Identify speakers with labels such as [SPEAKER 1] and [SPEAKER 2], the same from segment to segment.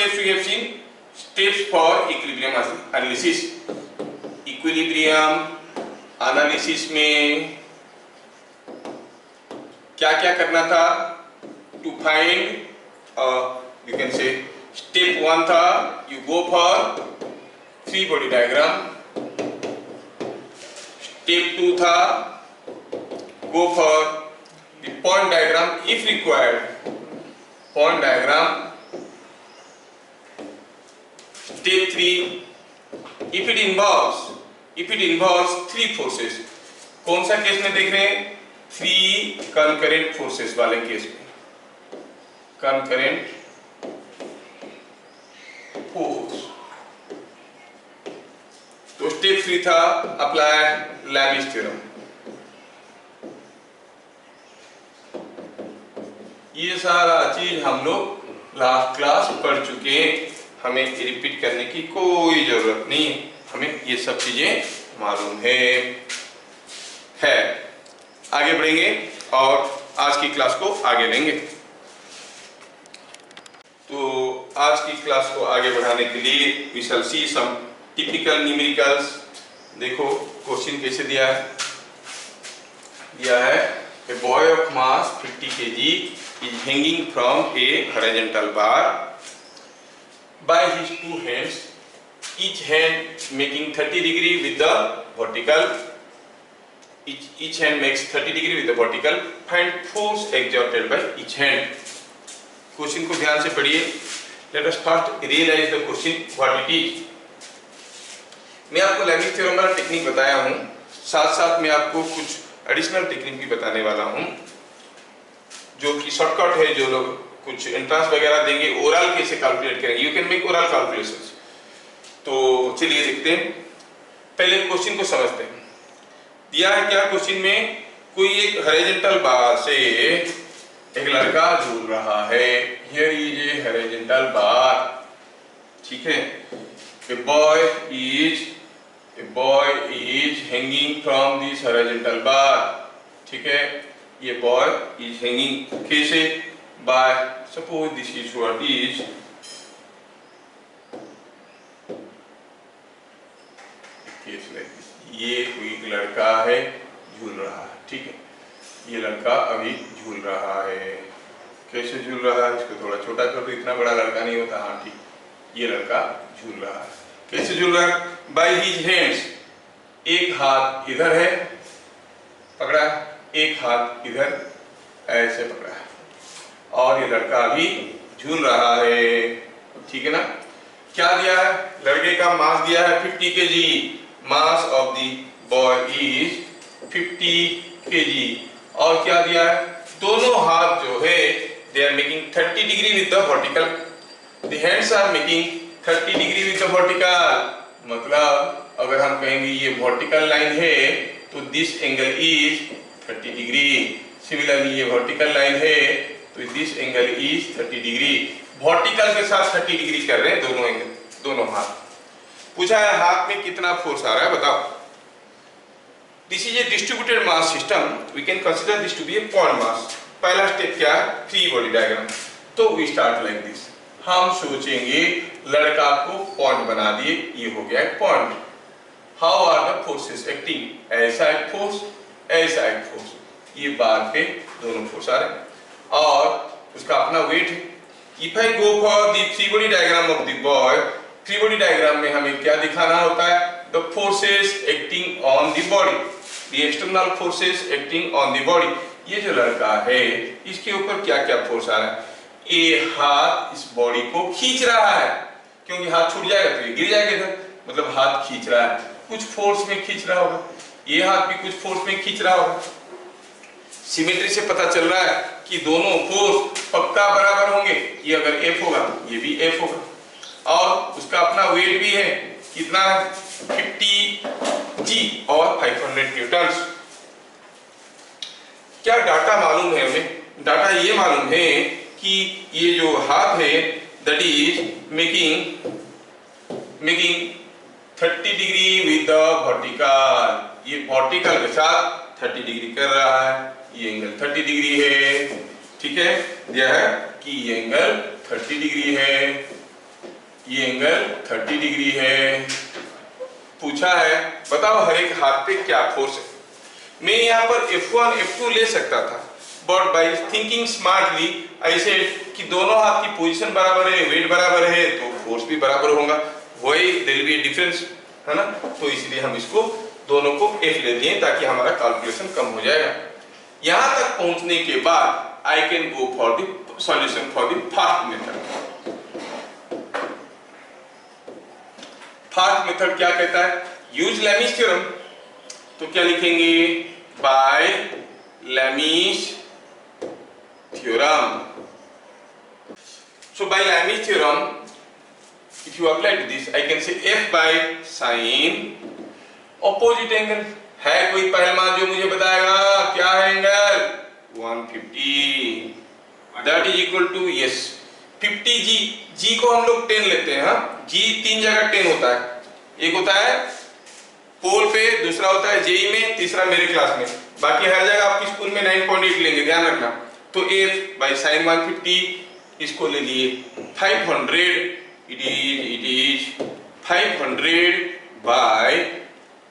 [SPEAKER 1] steps we have seen? Steps for equilibrium analysis. Equilibrium analysis में क्या क्या करना था? To find you can say step 1 था you go for free body diagram. Step 2 था go for the point diagram if required. Point diagram. Step 3 if it involves three forces. कौन सा case में देख रहे हैं? 3 concurrent forces वाले case में. Concurrent force. तो स्टेप 3 था अप्लाई लैमिस थ्योरम. ये सारा चीज हम लोग लास्ट क्लास पढ़ चुके हैं, हमें रिपीट करने की कोई जरूरत नहीं है, हमें ये सब चीजें मालूम है. आगे बढ़ेंगे और आज की क्लास को आगे लेंगे. तो आज की क्लास को आगे बढ़ाने के लिए we shall see some typical numericals. देखो क्वेश्चन कैसे दिया है. A boy of mass 50 kg is hanging from a horizontal bar by his two hands, each hand making 30 degree with the vertical. Each hand makes 30 degree with the vertical. Find force exerted by each hand. Question को ध्यान से पढ़िए. Let us first realize the question what it is. मैं आपको Lami's theorem का technique बताया हूँ, साथ साथ मैं आपको कुछ एडिशनल टेक्निक भी बताने वाला हूँ जो कि शॉर्टकट है. जो लोग कुछ एंट्रेंस वगैरह देंगे ओरल कैसे कैलकुलेट करेंगे, you can make oral calculations. तो चलिए देखते हैं. पहले क्वेश्चन को समझते हैं. दिया है क्या क्वेश्चन में? कोई एक हॉरिजॉन्टल बार से एक लड़का झूल रहा है. हियर इज ए हॉरिजॉन्टल बार. ठीक है. A boy is hanging from this horizontal bar. ठीक है. ये boy is hanging कैसे? By suppose this is what is case like this. ये कोई लड़का है झूल रहा है. ठीक है. ये लड़का अभी झूल रहा है. कैसे झूल रहा है? इसको थोड़ा छोटा कर दो, इतना बड़ा लड़का नहीं होता. हाँ ठीक. ये लड़का झूल रहा है. कैसे झूल रहा है? By his hands. एक हाथ इधर है पकड़ा, एक हाथ इधर ऐसे पकड़ा है, और ये लड़का अभी झूल रहा है. ठीक है ना. क्या दिया है? लड़के का मास दिया है 50 kg. Mass of the boy is 50 kg. और क्या दिया है? दोनों हाथ जो है they are making 30 degree with the vertical. The hands are making 30 degree with the vertical. मतलब अगर हम कहेंगे ये वर्टिकल लाइन है तो this angle is 30 degree. Similarly ये वर्टिकल लाइन है तो this angle is 30 degree. Vertical के साथ 30 डिग्री कर रहे हैं दोनों एंगल, दोनों हाथ. पूछा है हाथ में कितना फोर्स आ रहा है बताओ. This is a distributed mass system. We can consider this to be a point mass. पहला स्टेप क्या है? Free body diagram. तो वी स्टार्ट लाइक दिस. हम सोचेंगे लड़का को पॉइंट बना दिए, ये हो गया point. How are the forces acting? ऐसा एक फोर्स, ऐसा एक फोर्स. ये बार पे दोनों फोर्स आ रहे हैं और उसका अपना वेट है. If I go for the free body diagram of the boy, free body diagram में हमें क्या दिखाना होता है? The forces acting on the body, the external forces acting on the body. ये जो लड़का है इसके ऊपर क्या क्या फोर्स आ रहा है? ये हाथ इस बॉडी को खींच रहा है, क्योंकि हाथ छूट जाएगा तो ये गिर जाएगा इधर. मतलब हाथ खींच रहा है, कुछ फोर्स में खींच रहा होगा. ये हाथ भी कुछ फोर्स में खींच रहा होगा. सिमेट्री से पता चल रहा है कि दोनों फोर्स पक्का बराबर होंगे. ये अगर F होगा ये भी F होगा, और उसका अपना वेट भी है. कितना है? 50 G और 500 न्यूटन. क्या डाटा मालूम है हमें? डाटा ये मालूम है कि ये जो हाथ है that is making 30 degree with the vertical. ये वर्टिकल के साथ 30 डिग्री कर रहा है. ये एंगल 30 डिग्री है. ठीक है. दिया है कि ये एंगल 30 डिग्री है. ये एंगल 30 डिग्री है। पूछा है बताओ हर एक हाथ पे क्या फोर्स है। मैं यहाँ पर F1 F2 ले सकता था, बट बाई थिंकिंग स्मार्टली ऐसे कि दोनों हाथ की पोजीशन बराबर है, वेट बराबर है, तो फोर्स भी बराबर होगा, वही there will be a difference, है ना। तो इसलिए हम इसको दोनों को F ले दिए ताकि हमारा कैलकुलेशन कम हो जाएगा। यहाँ तक पहुंचने के बाद I can go for the solution for the first method। First method क्या कहता है? Use Lami's theorem. तो क्या लिखेंगे? By Lami's theorem. So by Lami's theorem if you apply to this I can say F by sin opposite angle। है कोई पहलवान जो मुझे बताएगा क्या है angle? 150। That is equal to, yes, 50G। G को हम लोग 10 लेते हैं। हाँ, G 3 जगह 10 होता है। एक होता है पोल पे, दूसरा होता है जेई में, तीसरा मेरे क्लास में। बाकी हर जगह आपकी स्कूल में 9.8 लेंगे, ध्यान रखना। तो F by sin 150 इसको ले लिए 500। It is 500 by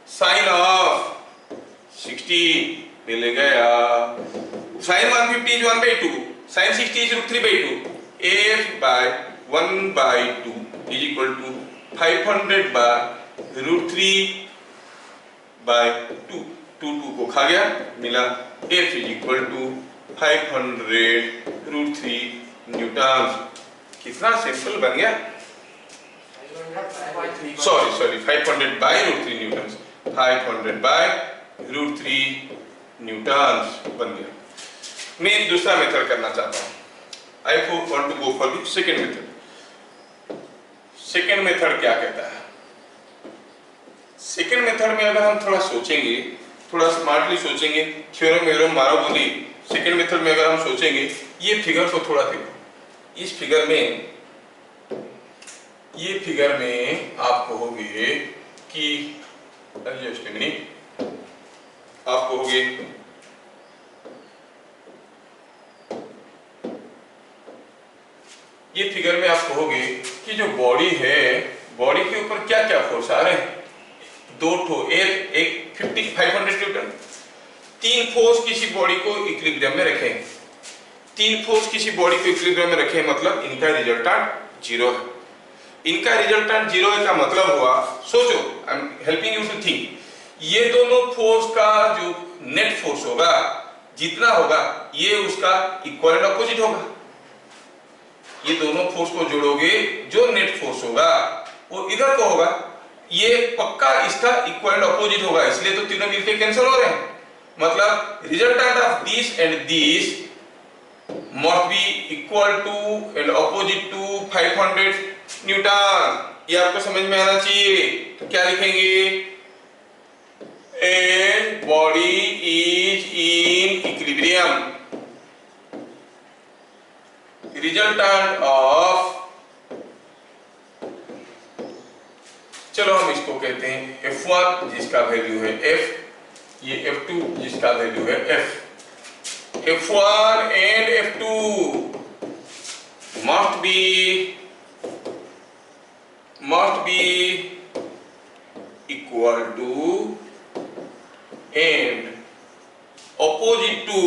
[SPEAKER 1] sin of 60 मिल गया। sin 150 is 1/2, sin 60 is √3/2। F by 1/2 is equal to 500 by √3/2। 2 को खा गया, मिला F is equal to 500 √3 Newton. कितना सिंपल बन गया। Sorry 500 by √3 Newton, 500 by √3 Newton बन गया। मैं दूसरा मेथड करना चाहता हूं। I want to go for the second method। Second method क्या कहता है? सेकेंड मेथड में अगर हम थोड़ा सोचेंगे, थोड़ा स्मार्टली सोचेंगे, थ्योरम वेरम मारो बोली, सेकेंड मेथड में अगर हम सोचेंगे, ये फिगर को थोड़ा देखो। इस फिगर में, ये फिगर में आप कहोगे कि जस्ट ए मिनट, आप कहोगे ये फिगर में आप कहोगे कि जो बॉडी है, बॉडी के ऊपर क्या क्या फोर्स आ रहे हैं? 2 ठो, एक 500 न्यूटन। 3 फोर्स किसी बॉडी को इक्विलिब्रियम में रखें। 3 फोर्स किसी बॉडी को इक्विलिब्रियम में रखें, मतलब इनका रिजल्टेंट 0 है। इनका रिजल्टेंट 0 है का मतलब हुआ, सोचो, I am helping you to think, ये दोनों फोर्स का जो नेट फोर्स होगा, जितना होगा, ये उसका इक्वल एंड अपोजिट होगा। ये दोनों फोर्स को जोड़ोगे, जो नेट फोर्स होगा वो इधर को होगा, ये पक्का इसका इक्वल एंड अपोजिट होगा, इसलिए तो तीनों मिलके कैंसिल हो रहे हैं। मतलब resultant of this and this must be equal to and opposite to 500 newton. ये आपको समझ में आना चाहिए। तो क्या लिखेंगे? A body is in equilibrium, resultant of, चलो हम इसको कहते हैं F1 जिसका वैल्यू है F, ये F2 जिसका वैल्यू है F। F1 and F2 must be equal to and opposite to।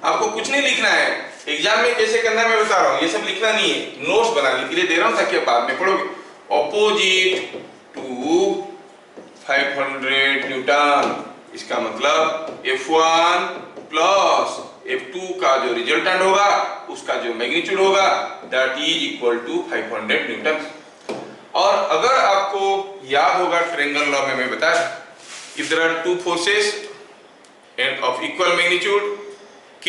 [SPEAKER 1] आपको कुछ नहीं लिखना है, एग्जाम में कैसे करना है मैं बता रहा हूं, ये सब लिखना नहीं है, नोट्स बनाने के लिए दे रहा हूं ताकि आप बाद में पढ़ोगे। ऑपोजिट टू 500 न्यूटन, इसका मतलब F1 प्लस F2 का जो रिजल्टेंट होगा, उसका जो मैग्नीट्यूड होगा, that is equal to 500 newton. और अगर आपको याद होगा ट्रायंगल लॉ में मैं बताया, if there are 2 forces and of equal magnitude K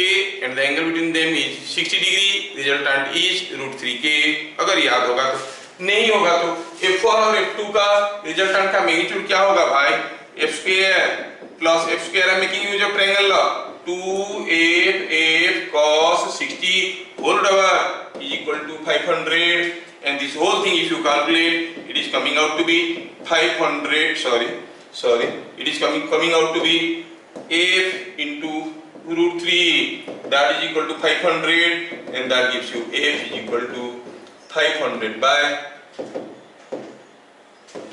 [SPEAKER 1] and the angle between them is 60 degree, resultant is √3K। अगर याद होगा तो, नहीं होगा तो F1 और F2 का रिजल्टेंट का मैग्नीट्यूड क्या होगा भाई? F² प्लस F², है making use of triangle law, 2F cos 60 whole double is equal to 500, and this whole thing if you calculate, it is coming out to be 500, sorry, it is coming out to be F into √3, that is equal to 500, and that gives you F is equal to 500 by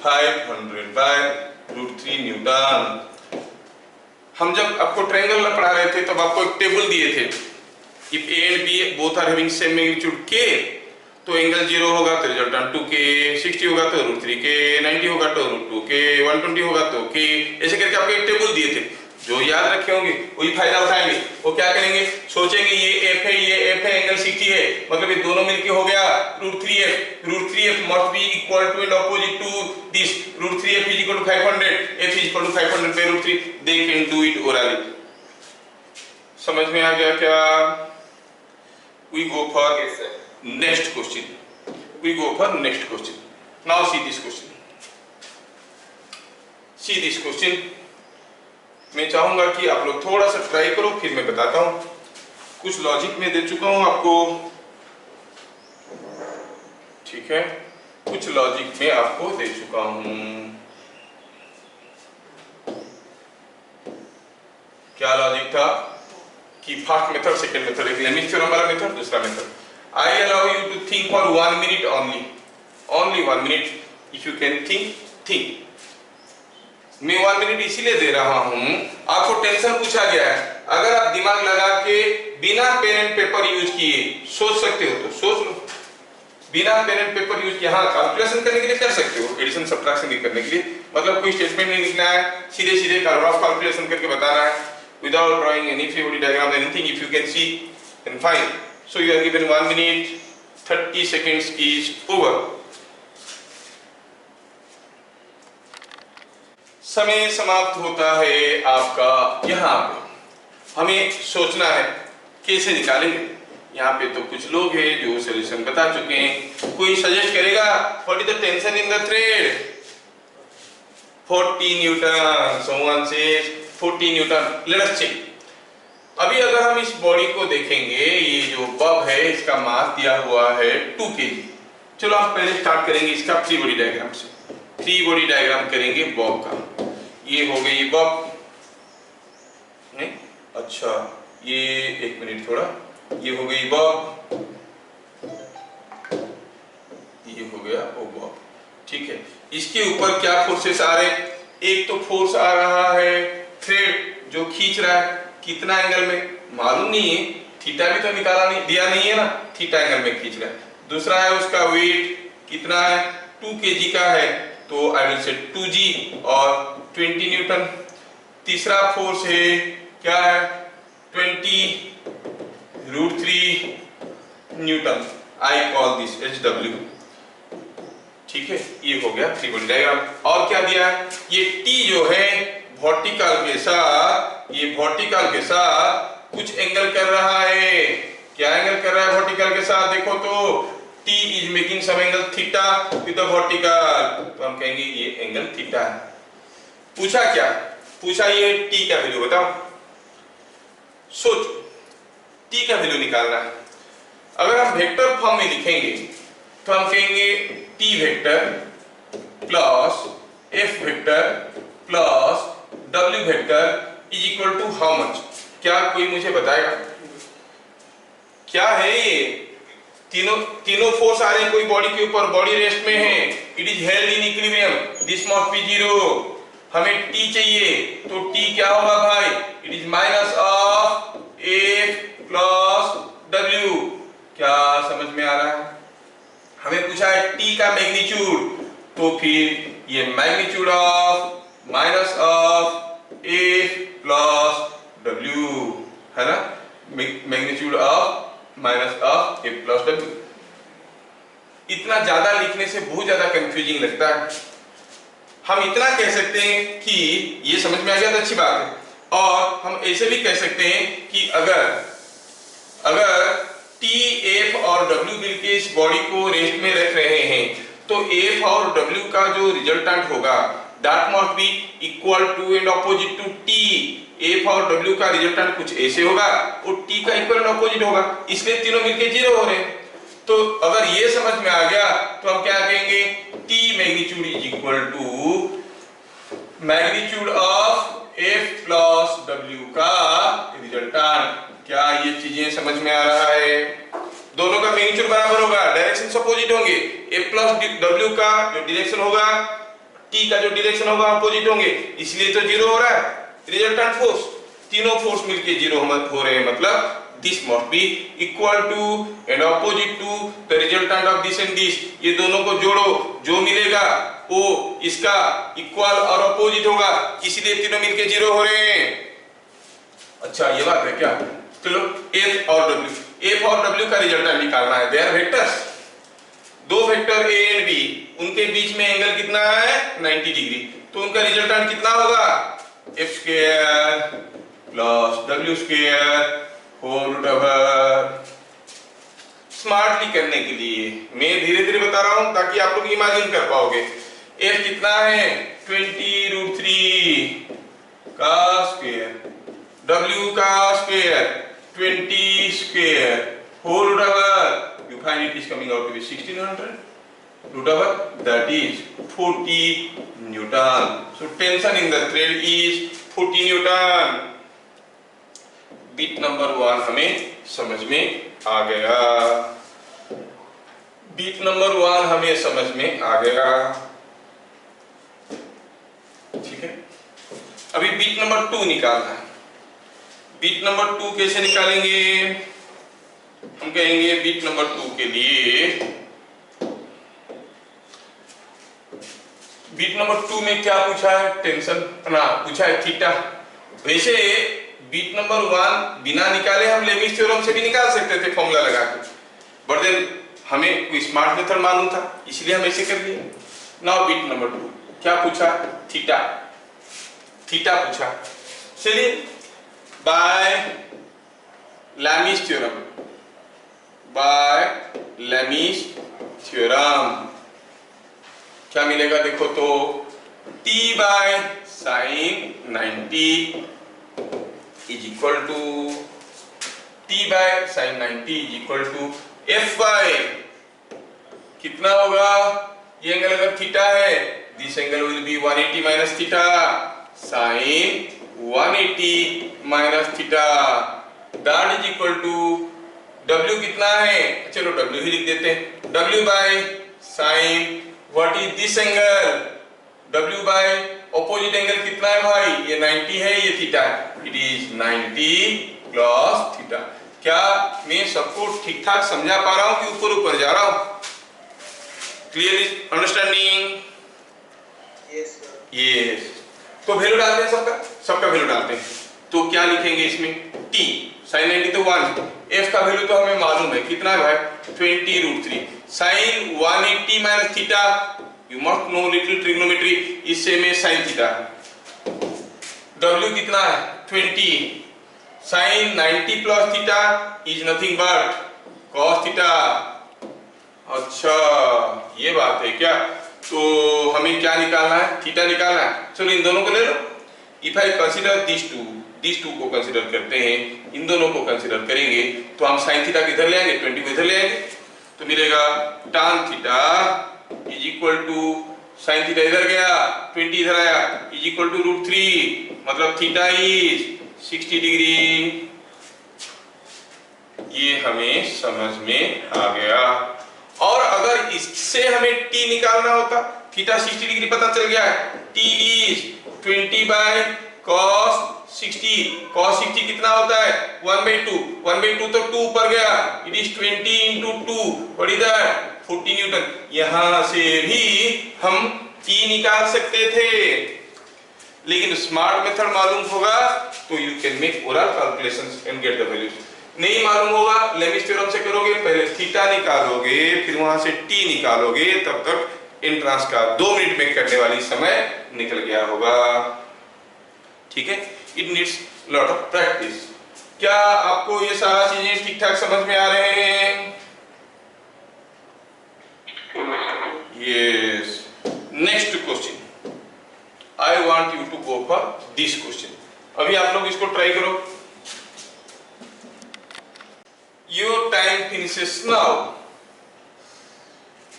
[SPEAKER 1] 500/√3 Newton. हम जब आपको triangle पढ़ा रहे थे तब आपको एक table दिए थे, if A and B both are having same magnitude के, तो एंगल 0 होगा तो रिजल्टेंट 2k, 60 होगा तो √3k, 90 होगा तो √2k, 120 होगा तो k, ऐसे करके आपको एक टेबल दिए थे। जो याद रखे होंगे वही फायदा उठाएंगे। वो क्या करेंगे, सोचेंगे ये f है, ये f है, एंगल 60 है, मतलब ये दोनों मिलके हो गया √3f। √3f must be equal to and opposite to this, √3f is equal to 500, f is equal to 500/√3। they can do it orally। समझ में आ गया क्या? we go for next question। we go for next question। now see this question। see this question। मैं चाहूंगा कि आप लोग थोड़ा सा ट्राई करो, फिर मैं बताता हूं। कुछ लॉजिक में दे चुका हूं आपको, ठीक है, कुछ लॉजिक में आपको दे चुका हूं। क्या लॉजिक था कि फर्स्ट मेथड, सेकंड मेथड, एक लेमिस थ्योरम वाला मेथड, दूसरा method. I allow you to think for 1 minute only 1 minute. If you can think. मैं 1 मिनट इसीलिए दे रहा हूं, आपको टेंशन पूछा गया है, अगर आप दिमाग लगा के बिना पेन एंड पेपर यूज किए सोच सकते हो तो सोच लो। बिना पेन एंड पेपर यूज किए, हाँ कैलकुलेशन करने के लिए कर सकते हो, एडिशन सब्ट्रैक्शन करने के लिए, मतलब कोई स्टेटमेंट नहीं लिखना है, सीधे सीधे रफ कैलकुलेशन करके बताना है, without drawing any free body diagram anything. If you can see then fine. So you are given 1 minute 30 seconds is over. समय समाप्त होता है आपका। यहाँ पे हमें सोचना है कैसे निकालेंगे। यहाँ पे तो कुछ लोग हैं जो सॉल्यूशन बता चुके हैं। कोई सजेस्ट करेगा what is the tension in the thread? 40 newton. someone says 40 newton. Let us check. अभी अगर हम इस बॉडी को देखेंगे, ये जो बब है इसका मास दिया हुआ है 2 kg। चलो हम पहले स्टार्ट करेंगे इसका फ्री बॉडी डायग्राम से। फ्री बॉडी डायग्राम करेंगे बॉब का। ये हो गई बॉब, नहीं अच्छा, ये एक मिनट थोड़ा, ये हो गई बॉब, ये हो गया ओ बॉब, ठीक है। इसके ऊपर क्या फोर्सेस आ रहे हैं? एक तो फोर्स आ रहा है थ्रेड जो खींच रहा है, कितना एंगल में मालूम नहीं है, थीटा भी तो निकाला नहीं, दिया नहीं है ना, थीटा एंगल में खींच रहा है। दूसरा है उसका वेट कितना है, 2 kg का है, तो आई विल से 2g और 20 न्यूटन। तीसरा फोर्स है क्या है, 20√3 Newton. I call this HW, ठीक है। ये हो गया फ्री बॉडी डायग्राम। और क्या दिया है, ये T जो है वर्टिकल के साथ, ये वर्टिकल के साथ कुछ एंगल कर रहा है। क्या एंगल कर रहा है वर्टिकल के साथ? देखो तो T is making some angle theta with the vertical, तो हम कहेंगे ये एंगल थीटा है। पूछा क्या, पूछा ये T का वैल्यू बताओ। सोच, T का वैल्यू निकालना है। अगर हम वेक्टर फॉर्म में लिखेंगे तो हम कहेंगे T vector plus F vector plus W vector is equal to how much? क्या कोई मुझे बताएगा क्या है ये? तीनों फोर्स आ रहे हैं कोई बॉडी के ऊपर, बॉडी रेस्ट में है, it is held in equilibrium, this must B 0। हमें T चाहिए, तो T क्या होगा भाई? It is minus of F plus W। क्या समझ में आ रहा है? हमें पूछा है T का मैग्नीट्यूड, तो फिर ये magnitude of minus of F plus W है ना, magnitude of minus of F plus W। इतना ज्यादा लिखने से बहुत ज्यादा कंफ्यूजिंग लगता है। हम इतना कह सकते हैं कि ये समझ में आ गया तो अच्छी बात है। और हम ऐसे भी कह सकते हैं कि अगर T, F और W मिलके इस बॉडी को रेस्ट में रख रहे हैं, तो F और W का जो रिजल्टेंट होगा that must be equal to and opposite to T। F और W का रिजल्टेंट कुछ ऐसे होगा और T का इक्वल एंड ऑपोजिट होगा, इसलिए तीनों मिलके 0 हो रहे हैं। तो अगर ये समझ में आ गया तो हम क्या कहेंगे, T magnitude is equal to magnitude of F plus W का रिजल्टेंट। क्या ये चीजें समझ में आ रहा है? दोनों का मैग्नीट्यूड बराबर होगा, डायरेक्शन अपोजिट होंगे। F प्लस W का जो डायरेक्शन होगा टी का जो डायरेक्शन होगा अपोजिट होंगे, इसलिए तो जीरो हो रहा है। रिजल्टेंट फोर्स, तीनों फोर्स मिलके जीरो हो रहे हैं, मतलब this must be equal to and opposite to the resultant of this and this. ये दोनों को जोड़ो, जो मिलेगा वो इसका इक्वल और अपोजिट होगा, इसलिए तीनों मिलके जीरो हो रहे हैं। अच्छा ये बात है क्या? चलो एफ और डब्ल्यू, एफ और डब्ल्यू का रिजल्टेंट निकालना है। दे आर वेक्टर्स, दो वेक्टर ए एंड बी, उनके बीच में एंगल कितना है 90 डिग्री, तो उनका रिजल्टेंट कितना होगा F square plus W square whole root over. Smartly करने के लिए मैं धीरे धीरे बता रहा हूं ताकि आप लोग इमेजिन कर पाओगे। एफ कितना है 20√3 का स्क्वायर, डब्ल्यू का square 20 square whole root over, you find it is coming out to be 1600 root over, that is 40 Newton. So tension in the thread is 40 Newton. Beat number 1 हमें समझ में आ गया, बीट नंबर 1 हमें समझ में आ गया, ठीक है। अभी बीट नंबर 2 निकालना है। बीट नंबर 2 कैसे निकालेंगे? हम कहेंगे बीट नंबर 2 के लिए, बीट नंबर 2 में क्या पूछा है? टेंशन ना पूछा है थीटा। वैसे बीट नंबर 1 बिना निकाले हम लेमिस थ्योरम से भी निकाल सकते थे फॉर्मूला लगा के, बट देन हमें कोई स्मार्ट मेथड मालूम था, इसलिए हम ऐसे कर दिए। नाउ बीट नंबर 2 क्या पूछा? थीटा, थीटा पूछा। चलिए by Lami's theorem, by Lami's theorem क्या मिलेगा देखो तो, t by sine 90 is equal to, t by sine 90 is equal to f by कितना होगा? ये एंगल अगर थीटा है, this angle will be 180 minus theta sine 180 minus theta, that is equal to W कितना है? चलो W ही लिख देते हैं, W by sine what is this angle, W by opposite angle कितना है भाई? ये 90 है, ये थीटा है, इट इज 90 प्लस थीटा। क्या मैं सबको ठीक ठाक समझा पा रहा हूं कि ऊपर ऊपर जा रहा हूं? Clear understanding?
[SPEAKER 2] Yes sir.
[SPEAKER 1] Yes. तो वैल्यू डालते हैं, सबका सबका वैल्यू डालते हैं। तो क्या लिखेंगे इसमें? t साइन 90 तो 1, f का वैल्यू तो हमें मालूम है कितना है भाई 20√3 sine 180 minus theta, you must know little trigonometry, इससे में साइन थीटा। w कितना है 20 sine 90 plus theta is nothing but cos theta. अच्छा ये बात है क्या? तो हमें क्या निकालना है? थीटा निकालना है। चलो इन दोनों को ले लो। If I consider this two को कंसीडर करते हैं, इन दोनों को कंसीडर करेंगे तो हम साइन थीटा किधर ले आएंगे? 20 को इधर ले आएंगे, तो मिलेगा tan theta is equal to sine theta इधर गया 20 इधर आया इज इक्वल टू √3, मतलब थीटा इज 60 डिग्री। ये हमें समझ में आ गया। और अगर इससे हमें t निकालना होता, थीटा 60 डिग्री पता चल गया है, t is 20 by cos 60, cos 60 कितना होता है 1/2, 1/2 तो 2 ऊपर गया, it is 20 into 2, what is that 40 Newton. यहां से भी हम t निकाल सकते थे, लेकिन स्मार्ट मेथड मालूम होगा तो you can make oral calculations and get the values. नहीं मालूम होगा लेमिस थ्योरम से करोगे, पहले थीटा निकालोगे फिर वहां से t निकालोगे, तब तक एंट्रेंस का 2 मिनट में करने वाली समय निकल गया होगा। ठीक है, it needs lot of practice. क्या आपको ये सारा चीजें ठीक ठाक समझ में आ रहे हैं? Yes. Next question, I want you to go for this question. अभी आप लोग इसको ट्राई करो। Your time finishes now.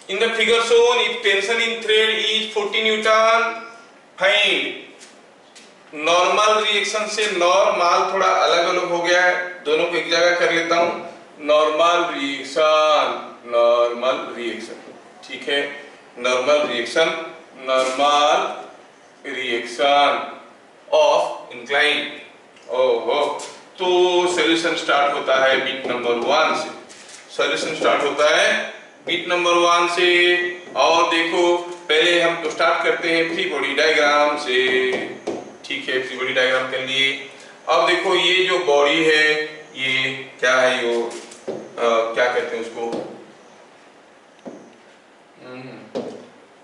[SPEAKER 1] In the figure shown, if tension in thread is 40 Newton, find normal reaction से नॉर्मल थोड़ा अलग अलग हो गया है, दोनों को एक जगह कर लेता हूं। नॉर्मल रिएक्शन, ठीक है, normal reaction normal reaction of incline. ओहो, तो सॉल्यूशन स्टार्ट होता है बिट नंबर 1 से। सॉल्यूशन स्टार्ट होता है बिट नंबर 1 से। और देखो पहले हम तो स्टार्ट करते हैं फ्री बॉडी डायग्राम से। ठीक है, फ्री बॉडी डायग्राम कर लिए। अब देखो ये जो बॉडी है ये क्या है, वो क्या कहते हैं उसको,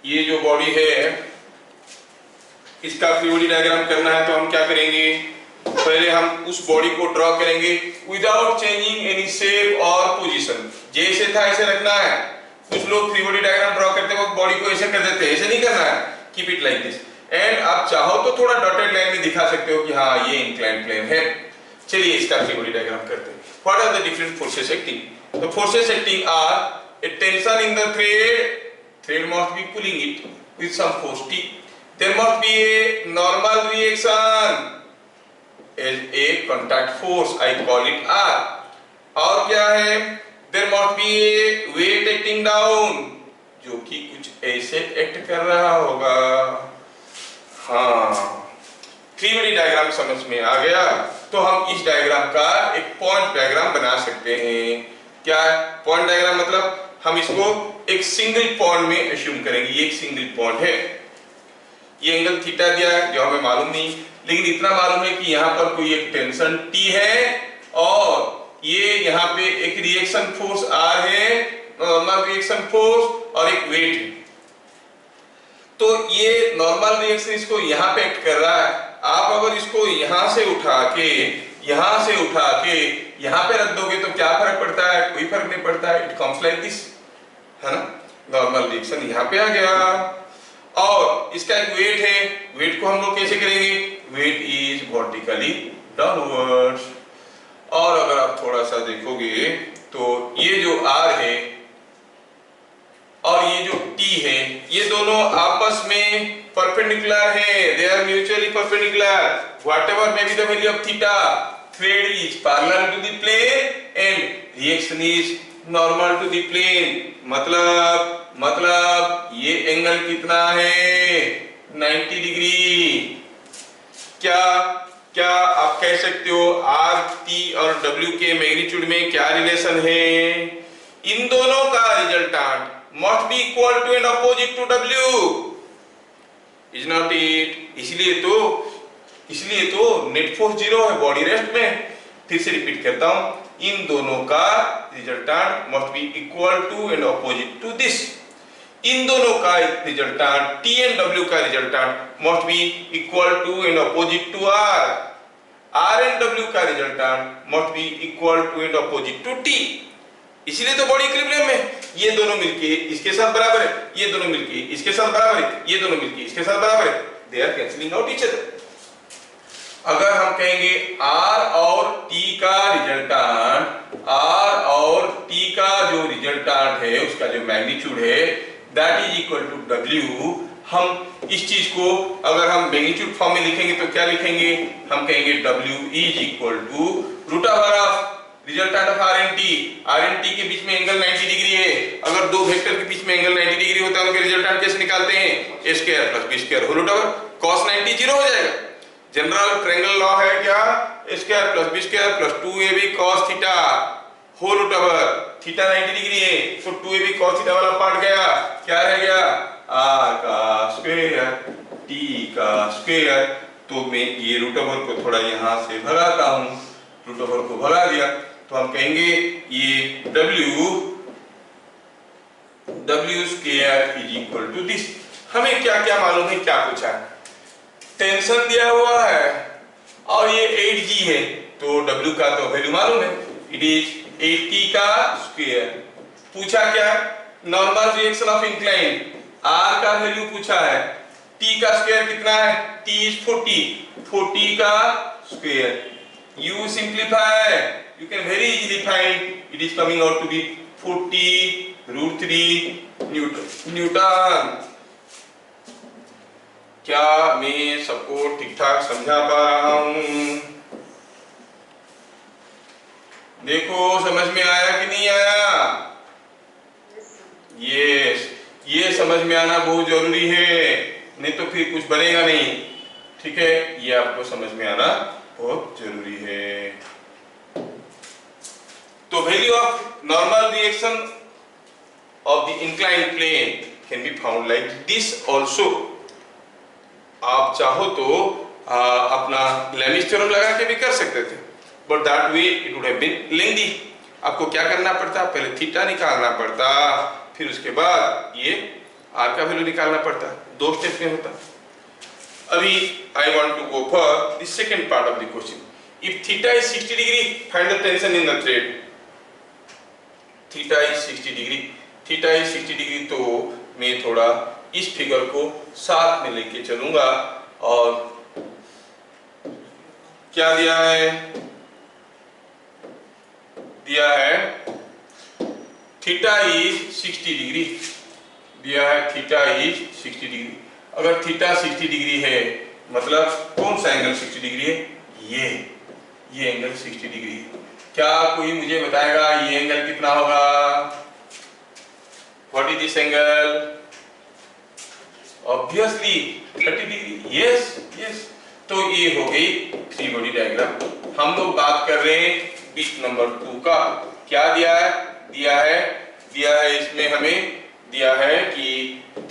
[SPEAKER 1] ये जो बॉडी है इसका फ्री बॉडी डायग्राम करना है तो हम क्या करेंगे, पहले हम उस बॉडी को ड्रॉ करेंगे विदाउट चेंजिंग एनी शेप और पोजीशन। जैसे था ऐसे रखना है। कुछ लोग फ्री बॉडी डायग्राम ड्रॉ करते वक्त बॉडी को ऐसे कर देते हैं, ऐसे नहीं करना है। Keep it like this. And आप चाहो तो थोड़ा डॉटेड लाइन में दिखा सकते हो कि हाँ ये इंक्लाइंड प्लेन है। चलिए इसका फ्री बॉडी डायग्राम करते हैं। What are the different forces acting? The forces acting are a tension in the thread must be pulling it with some force T. There must be a normal reaction as a contact force, I call it R. और क्या है, there must be a weight acting down, जो कि कुछ ऐसे act कर रहा होगा। हाँ, थ्री बॉडी डायग्राम समझ में आ गया तो हम इस डायग्राम का एक पॉइंट डायग्राम बना सकते हैं। क्या पॉइंट डायग्राम मतलब, हम इसको एक सिंगल पॉइंट में अज्यूम करेंगे। ये एक सिंगल पॉइंट है, ये एंगल थीटा दिया है जो हमें मालूम नहीं, लेकिन इतना मालूम है कि यहाँ पर कोई एक टेंशन T है और ये यहाँ पे एक रिएक्शन फोर्स R है, नॉर्मल रिएक्शन फोर्स, और एक वेट है। तो ये नॉर्मल रिएक्शन इसको यहाँ पे एक्ट कर रहा है। आप अगर इसको यहाँ से उठा के यहाँ पे रख दोगे तो क्या फर्क पड़ता है? कोई फर्क नहीं पड़ता है। इट कम्स लाइक दिस, है ना। नॉर्मल रिएक्शन यहाँ पे आ गया और इसका एक वेट है। वेट को हम लोग कैसे करेंगे? Weight is vertically downwards. और अगर आप थोड़ा सा देखोगे तो ये जो R है और ये जो T है, ये दोनों आपस में परपेंडिकुलर है। They are mutually perpendicular. Whatever may be the value of theta, thread is parallel to the plane and reaction is normal to the plane। मतलब ये एंगल कितना है? 90 डिग्री। क्या आप कह सकते हो R, T और W के मैग्नीट्यूड में क्या रिलेशन है? इन दोनों का resultant must be equal to and opposite to W, is not it? इसलिए तो नेट फोर्स 0 है बॉडी रेस्ट में। फिर से रिपीट करता हूं, इन दोनों का resultant must be equal to and opposite to this. इन दोनों का रिजल्टेंट T एंड W का resultant must be equal to and opposite to R। R and W का resultant must be equal to and opposite to T। इसीलिए तो body equilibrium में ये दोनों मिलके इसके साथ बराबर है, ये दोनों मिलके इसके साथ बराबर है, ये दोनों मिलके इसके साथ बराबर है। They are cancelling out each other. अगर हम कहेंगे R और T का जो रिजल्टेंट है उसका जो मैग्नीट्यूड है that is equal to W। हम इस चीज को अगर हम मैग्नीट्यूड फॉर्म में लिखेंगे तो क्या लिखेंगे? हम कहेंगे W is equal to root over of resultant of R and T। R and T के बीच में एंगल 90 डिग्री है। अगर दो वेक्टर के बीच में एंगल 90 डिग्री होता है उनके रिजल्टेंट कैसे निकालते हैं? a square plus b square whole root over cos 90 0 हो जाएगा। जनरल ट्रायंगल लॉ है क्या? a square plus b square plus 2ab cos theta whole root over theta 90 degree है तो 2ab cos थीटा वाला पार्ट गया, क्या रह गया? r का स्क्वायर t का स्क्वायर। तो मैं ये रूट ओवर को थोड़ा यहां से भगाता हूं, रूट ओवर को भगा दिया तो हम कहेंगे ये W square is equal to this. हमें क्या क्या मालूम है? क्या पूछा है? टेंशन दिया हुआ है और ये 8G है तो W का तो वैल्यू मालूम है, इट इज 8T का स्क्वायर। पूछा क्या? Normal reaction of incline, R का वैल्यू पूछा है, T का स्क्वायर कितना है? T इज 40 का square. You simplify, you can very easily find it is coming out to be 40√3 Newton। क्या मैं सबको ठीक ठाक समझा पा रहा हूं? देखो समझ में आया कि नहीं आया? यस, ये समझ में आना बहुत जरूरी है। नहीं तो फिर कुछ बनेगा नहीं। ठीक है, ये आपको समझ में आना बहुत जरूरी है। तो value of normal reaction of the inclined plane can be found like this also. आप चाहो तो अपना लेमिस थ्योरम लगा के भी कर सकते थे, but that way it would have been lengthy. आपको क्या करना पड़ता, पहले थीटा निकालना पड़ता, फिर उसके बाद ये आर का वैल्यू निकालना पड़ता, 2 स्टेप में होता। अभी I want to go for the second part of the question. If theta is 60 degree find the tension in the thread. Theta is 60 degree, theta is 60 degree, तो मैं थोड़ा इस फिगर को साथ में लेके चलूंगा। और क्या दिया है, दिया है थीटा इज 60 डिग्री, दिया है थीटा इज 60 डिग्री। अगर थीटा 60 डिग्री है मतलब कौन सा एंगल 60 डिग्री है, ये एंगल 60 डिग्री है। क्या कोई मुझे बताएगा ये एंगल कितना होगा? What is this angle? Obviously 30 degree. Yes yes, तो ये हो गई थ्री बॉडी डायग्राम। हम लोग बात कर रहे हैं बिट नंबर 2 का। क्या दिया है, दिया है इसमें हमें दिया है कि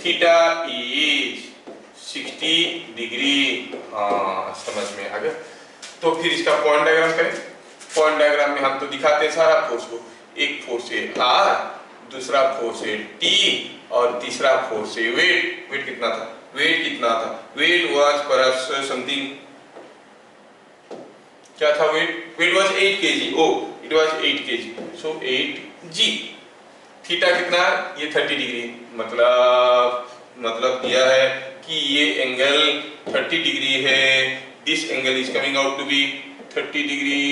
[SPEAKER 1] थीटा इज 60 डिग्री। हाँ, समझ में आ गया। तो फिर इसका पॉइंट डायग्राम करें। पॉइंट डायग्राम में हम तो दिखाते हैं सारा फोर्स को। एक फोर्स है आर, दूसरा फोर्स है टी, और तीसरा फोर्स है वेट। वेट कितना था, वेट वाज परहैप्स समथिंग, क्या था weight was 8 kg। Oh, it was 8 kg, so 8g। Theta कितना, ये 30 डिग्री, मतलब दिया है कि ये एंगल 30 डिग्री है। This angle is coming out to be 30 degree.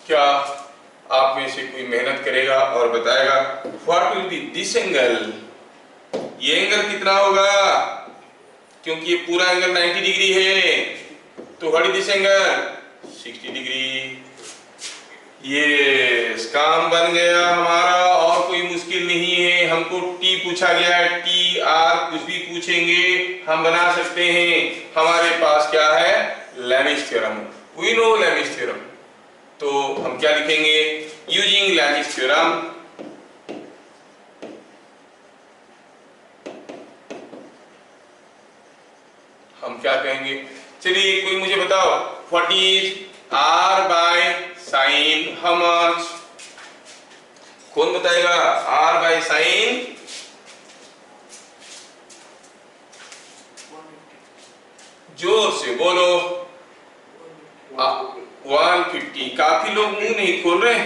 [SPEAKER 1] क्या आप में से कोई मेहनत करेगा और बताएगा what will be this angle? ये एंगल कितना होगा, क्योंकि ये पूरा एंगल 90 डिग्री है, तो what is this angle? 60 degree. ये काम बन गया हमारा, और कोई मुश्किल नहीं है। हमको टी पूछा गया है, टी आर कुछ भी पूछेंगे हम बना सकते हैं। हमारे पास क्या है, Lami's theorem, we know Lami's theorem. तो हम क्या लिखेंगे, यूजिंग लेमिस थ्योरम हम क्या कहेंगे। चलिए कोई मुझे बताओ, what is R by sine how much? कौन बताएगा आर बाय साइन? जोर से बोलो। 150। काफी लोग मुंह नहीं खोल रहे,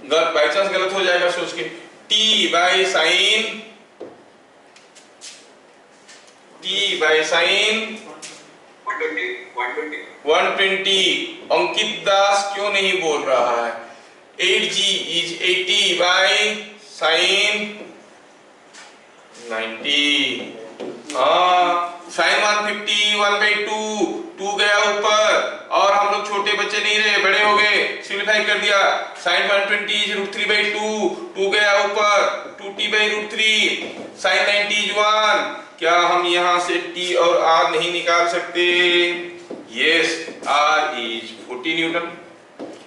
[SPEAKER 1] बाई चांस गलत हो जाएगा सोच के। T by sine 120। अंकित दास क्यों नहीं बोल रहा है? 8g is 80 bye sine 90। Sign 150 1/2 गया ऊपर, और हम लोग छोटे बच्चे नहीं रहे, बड़े हो गए, सिंप्लीफाई कर दिया। साइन 120 इज √3/2, 2 गया ऊपर, 2t/√3। Sine 90 is 1। क्या हम यहां से t और r नहीं निकाल सकते? Yes, r is 40 Newton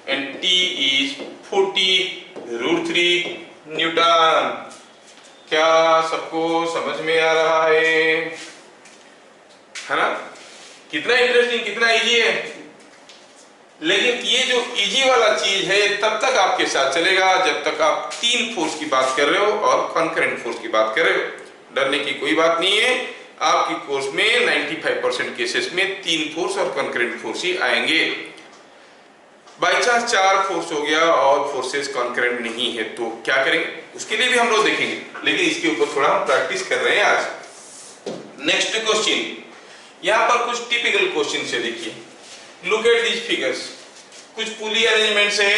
[SPEAKER 1] and t is 40√3 Newton. क्या सबको समझ में आ रहा है ना? कितना इंटरेस्टिंग, कितना इजी है। लेकिन ये जो इजी वाला चीज है तब तक आपके साथ चलेगा जब तक आप 3 फोर्स की बात कर रहे हो और कॉन्करेंट फोर्स की बात कर रहे हो। डरने की कोई बात नहीं है। आपकी कोर्स में 95% केसेस में 3 फोर्स और कॉन्करेंट फोर्स ही आएंगे। बाई चांस 4 फोर्स हो गया और फोर्सेस कॉन्करेंट नहीं है तो क्या करेंगे, उसके लिए भी हम लोग देखेंगे, लेकिन इसके ऊपर थोड़ा हम प्रैक्टिस कर रहे हैं आज। नेक्स्ट क्वेश्चन, यहाँ पर कुछ टिपिकल क्वेश्चन से देखिए। Look at these figures. कुछ पुली अरेंजमेंट है,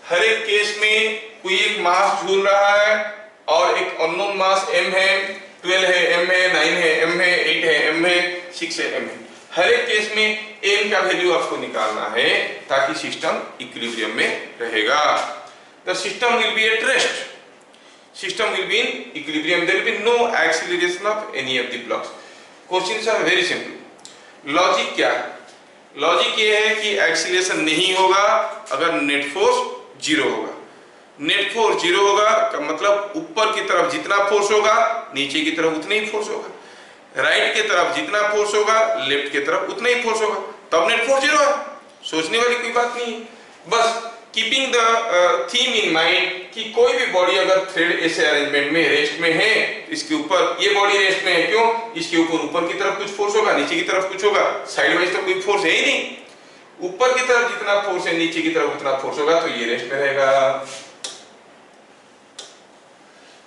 [SPEAKER 1] हर एक केस में कोई एक मास झूल रहा है और एक अननोन मास m है, 12 है, m है, 9 है, m है, 8 है, m है, 6 है, m है। हर एक केस में m का वैल्यू आपको निकालना है ताकि सिस्टम इक्विलिब्रियम में रहेगा। The system will be at rest. System will be in equilibrium. There will be no acceleration of any of the blocks. Questions are very simple. Logic क्या है? लॉजिक ये है कि एक्सीलरेशन नहीं होगा अगर नेट फोर्स जीरो होगा। Net force zero होगा का मतलब ऊपर की तरफ जितना फोर्स होगा नीचे की तरफ उतना ही फोर्स होगा, राइट की तरफ जितना फोर्स होगा लेफ्ट की तरफ उतना ही फोर्स होगा, तब नेट फोर्स जीरो है। सोचने वाली कोई बात नहीं है। बस keeping the theme in mind कि कोई भी बॉडी अगर थ्रेड ऐसे अरेंजमेंट में रेस्ट में है, इसके ऊपर ये बॉडी रेस्ट में है, क्यों? इसके ऊपर की तरफ कुछ फोर्स होगा, नीचे की तरफ कुछ होगा, साइड वाइज तो कोई फोर्स है ही नहीं। ऊपर की तरफ जितना फोर्स है नीचे की तरफ उतना फोर्स होगा, तो ये रेस्ट में रहेगा।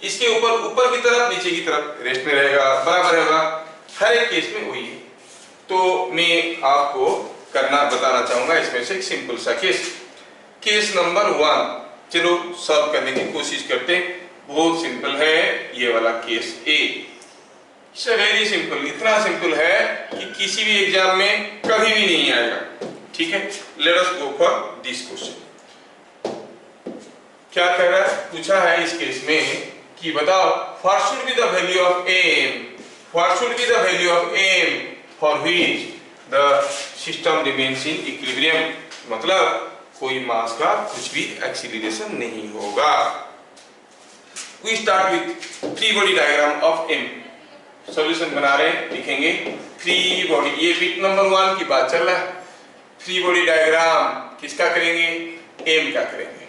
[SPEAKER 1] इसके ऊपर की तरफ नीचे की तरफ रेस्ट में रहेगा, बराबर होगा। हर एक केस में वही है। तो मैं आपको बताना चाहूंगा इसमें से एक सिंपल सा केस नंबर 1। चलो सॉल्व करने की कोशिश करते हैं। बहुत सिंपल है ये वाला केस ए। वेरी सिंपल, इतना सिंपल है कि किसी भी एग्जाम में कभी भी नहीं आएगा। ठीक है, late us go for this question. क्या कह रहा है? पूछा है इस केस में कि बताओ what should be the value of M, what should be the value of M for which the system remains in equilibrium. मतलब कोई मास का कुछ भी एक्सीलरेशन नहीं होगा। We start with free body diagram of M. Solution बना रहे हैं, लिखेंगे फ्री बॉडी। ये बिट नंबर 1 की बात चल रहा है। फ्री बॉडी डायग्राम किसका करेंगे? एम का करेंगे।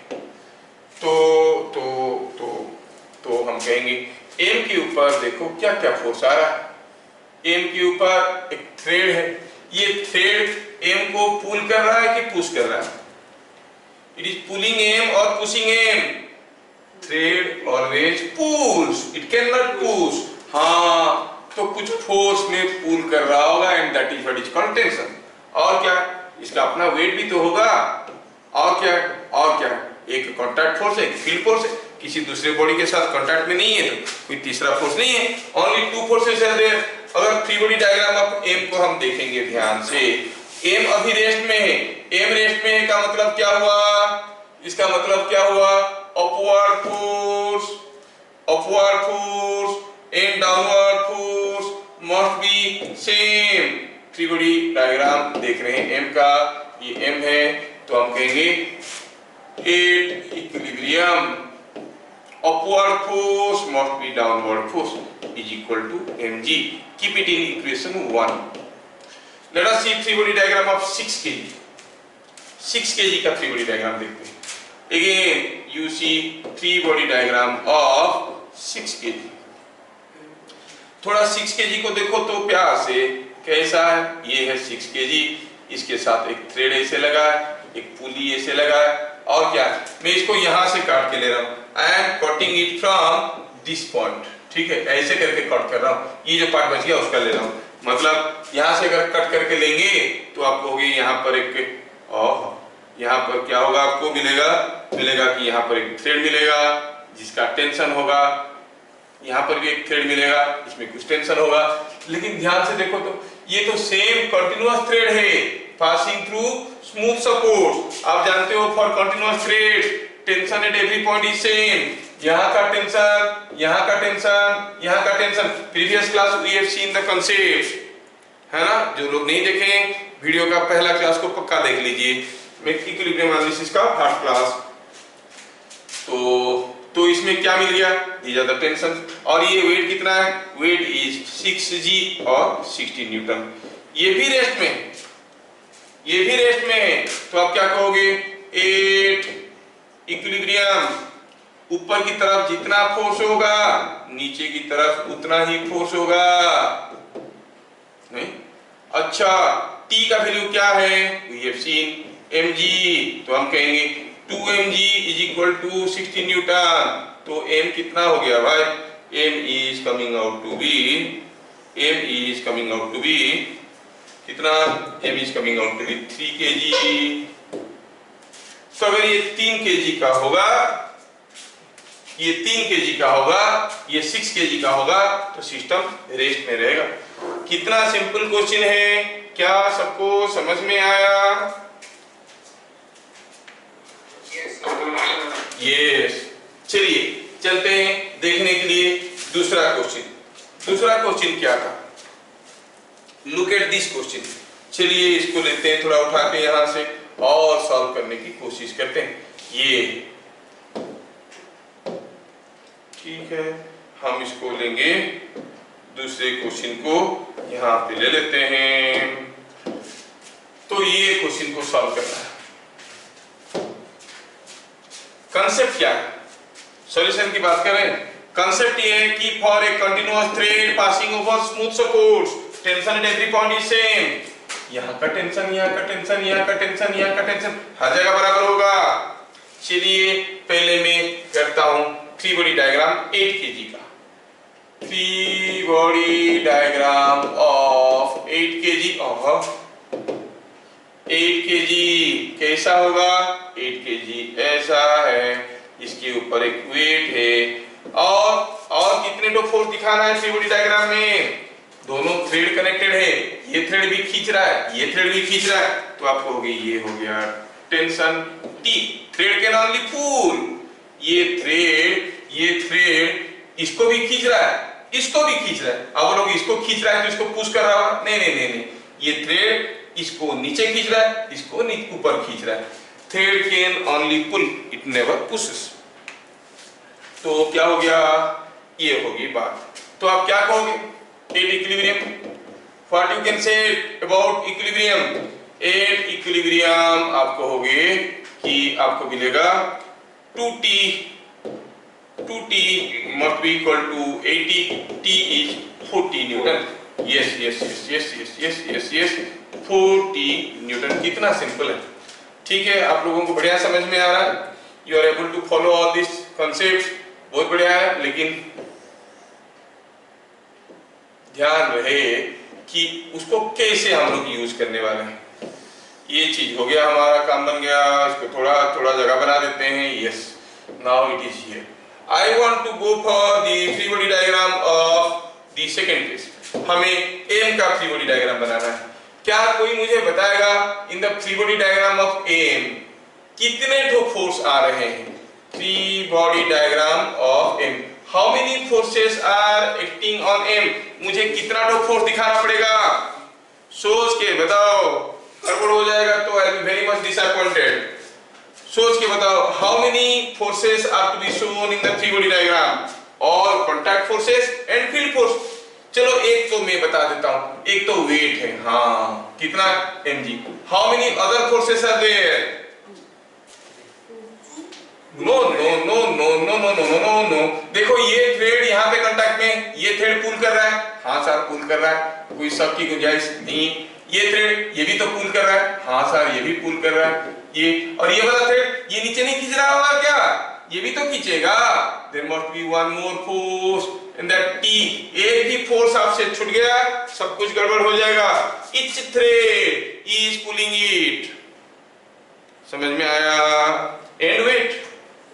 [SPEAKER 1] तो हम कहेंगे एम के ऊपर देखो क्या क्या फोर्स आ रहा है। एम के ऊपर एक थ्रेड है, ये थ्रेड एम को पुल कर रहा है कि पुश कर रहा है? इट इज पुलिंग एम और pushing M. Thread always pulls, it can not push. हाँ, तो कुछ फोर्स में पुल कर रहा होगा and that is what is called tension. और क्या? इसका अपना वेट भी तो होगा। और क्या? एक कॉन्टैक्ट फोर्स है, एक फील्ड फोर्स है। किसी दूसरे बॉडी के साथ कांटेक्ट में नहीं है तो कोई तीसरा फोर्स नहीं है। Only two forces are there. अगर free body diagram of M को हम देखेंगे ध्यान से, एम अभी रेस्ट में है। एम रेस्ट में है का मतलब क्या हुआ? इसका मतलब क्या हुआ? Upward force and downward force must B same. Free body diagram देख रहे हैं एम का, ये एम है, तो हम कहेंगे at equilibrium upward force must be downward force is equal to mg. Keep it in equation 1. Let us see free body diagram of 6 kg. 6 kg का free body diagram देखते हैं। Again you see free body diagram of 6 kg. थोड़ा 6 kg को देखो तो प्यार से कैसा है? ये है 6 kg, इसके साथ एक थ्रेड ऐसे लगा है, एक पुली ऐसे लगा है, और क्या? मैं इसको यहां से काट के ले रहा हूं। I am cutting it from this point। ठीक है, ऐसे करके कट कर रहा हूं। ये जो पार्ट बच गया उसका ले रहा हूं। मतलब यहां से अगर कट करके लेंगे तो आप कहोगे यहाँ पर एक, यहाँ पर क्या होगा? आपको मिलेगा कि यहाँ पर एक थ्रेड मिलेगा जिसका टेंशन होगा, यहाँ पर भी एक थ्रेड मिलेगा, इसमें कुछ टेंशन होगा। लेकिन ध्यान से देखो तो ये तो सेम कंटिन्यूअस थ्रेड है पासिंग थ्रू स्मूथ सपोर्ट। आप जानते हो for continuous thread tension at every point is same. यहाँ का टेंशन, यहाँ का टेंशन, यहाँ का tension. Previous class we have seen the concept, है ना? जो लोग नहीं देखे वीडियो का पहला क्लास को पक्का देख लीजिए, इक्विलिब्रियम एनालिसिस का फर्स्ट क्लास। तो इसमें क्या मिल गया? These are the tension. और ये वेट कितना है? वेट इज 6g और 60 न्यूटन। ये भी रेस्ट में, ये भी रेस्ट में है, तो आप क्या कहोगे? 8 इक्विलिब्रियम। ऊपर की तरफ जितना फोर्स होगा नीचे की तरफ उतना ही फोर्स होगा, नहीं? अच्छा, T का वैल्यू क्या है? वी हैव सीन mg, तो हम कहेंगे 2mg is equal to 60 newton. तो m कितना हो गया भाई? m is coming out to be कितना? m is coming out to be 3 kg। तो अगर ये 3 kg का होगा, ये 3 kg का होगा, ये 6 kg का होगा, तो सिस्टम रेस्ट में रहेगा। कितना सिंपल क्वेश्चन है, क्या सबको समझ में आया? यस। चलिए चलते हैं देखने के लिए दूसरा क्वेश्चन क्या था, लुक एट दिस क्वेश्चन। चलिए इसको लेते हैं थोड़ा उठा के यहां से और सॉल्व करने की कोशिश करते हैं। ये ठीक है, हम इसको लेंगे, दूसरे क्वेश्चन को यहां पे ले लेते हैं। तो ये क्वेश्चन को सॉल्व करना है। कंसेप्ट क्या है, सॉल्यूशन की बात करें, कंसेप्ट ये है कि for a continuous thread passing over smooth supports tension at every point is same. यहाँ का टेंशन, यहाँ का टेंशन, यहाँ का टेंशन, यहाँ का टेंशन हर जगह बराबर होगा। चलिए पहले मैं करता हूं फ्री बॉडी डायग्राम 8 kg का, free body diagram of 8 kg of 8 kg कैसा होगा, 8 kg ऐसा है, इसके ऊपर एक वेट है और कितने टो फोर्स दिखाना है फ्री बॉडी डायग्राम में, दोनों थ्रेड कनेक्टेड है, ये थ्रेड भी खींच रहा है, ये थ्रेड भी खींच रहा है, तो आपको होगी ये हो गया tension T, thread can only pull, ये थ्रेड इसको भी खींच रहा है, इसको भी खींच रहा है। अब लोग इसको खींच रहा है तो इसको पुश कर रहा है, नहीं नहीं नहीं नहीं, ये थ्रेड इसको नीचे खींच रहा है, इसको ऊपर खींच रहा है। Thread can only pull, it never pushes. तो क्या हो गया, ये होगी बात। तो आप क्या कहोगे at equilibrium, what you can say about equilibrium, at equilibrium आप कहोगे कि आपको मिलेगा 2T must be equal to 80, T is 40 Newton. yes yes yes yes yes yes yes yes 40 Newton. कितना सिंपल है, ठीक है, आप लोगों को बढ़िया समझ में आ रहा है, you are able to follow all this concepts, बहुत बढ़िया है। लेकिन ध्यान रहे कि उसको कैसे हम लोग यूज करने वाले हैं। ये चीज हो गया, हमारा काम बन गया, इसको थोड़ा थोड़ा जगह बना देते हैं। Yes, now it is here. I want to go for the free body diagram of the second case। हमें M का फ्री बॉडी डायग्राम बनाना है। क्या कोई मुझे बताएगा in the free body diagram of M कितने ठो फोर्स आ रहे हैं? Free body diagram of M, how many forces are acting on M, मुझे कितना ठो फोर्स दिखाना पड़ेगा? सोच के बताओ, गड़बड़ हो जाएगा तो I will very much disappointed. सोच के बताओ, how many forces are to be shown in the free body diagram, all contact forces and field force. चलो एक तो मैं बता देता हूं, एक तो वेट है, हाँ कितना mg। How many other forces are there? No no no no no no no no no. देखो ये थ्रेड यहाँ पे कांटेक्ट में, ये थ्रेड पुल कर रहा है, हाँ सर पुल कर रहा है, कोई शक की गुंजाइश नहीं। ये थ्रेड ये भी तो पुल कर रहा है, हाँ सर ये भी पुल कर रहा है। ये और ये वाला थ्रेड ये नीचे नहीं खींच रहा होगा क्या? ये भी तो खींचेगा। There must be one more force in that T। एक भी फोर्स आपसे छूट गया, सब कुछ गड़बड़ हो जाएगा। Each thread is pulling it. समझ में आया? एंड वेट,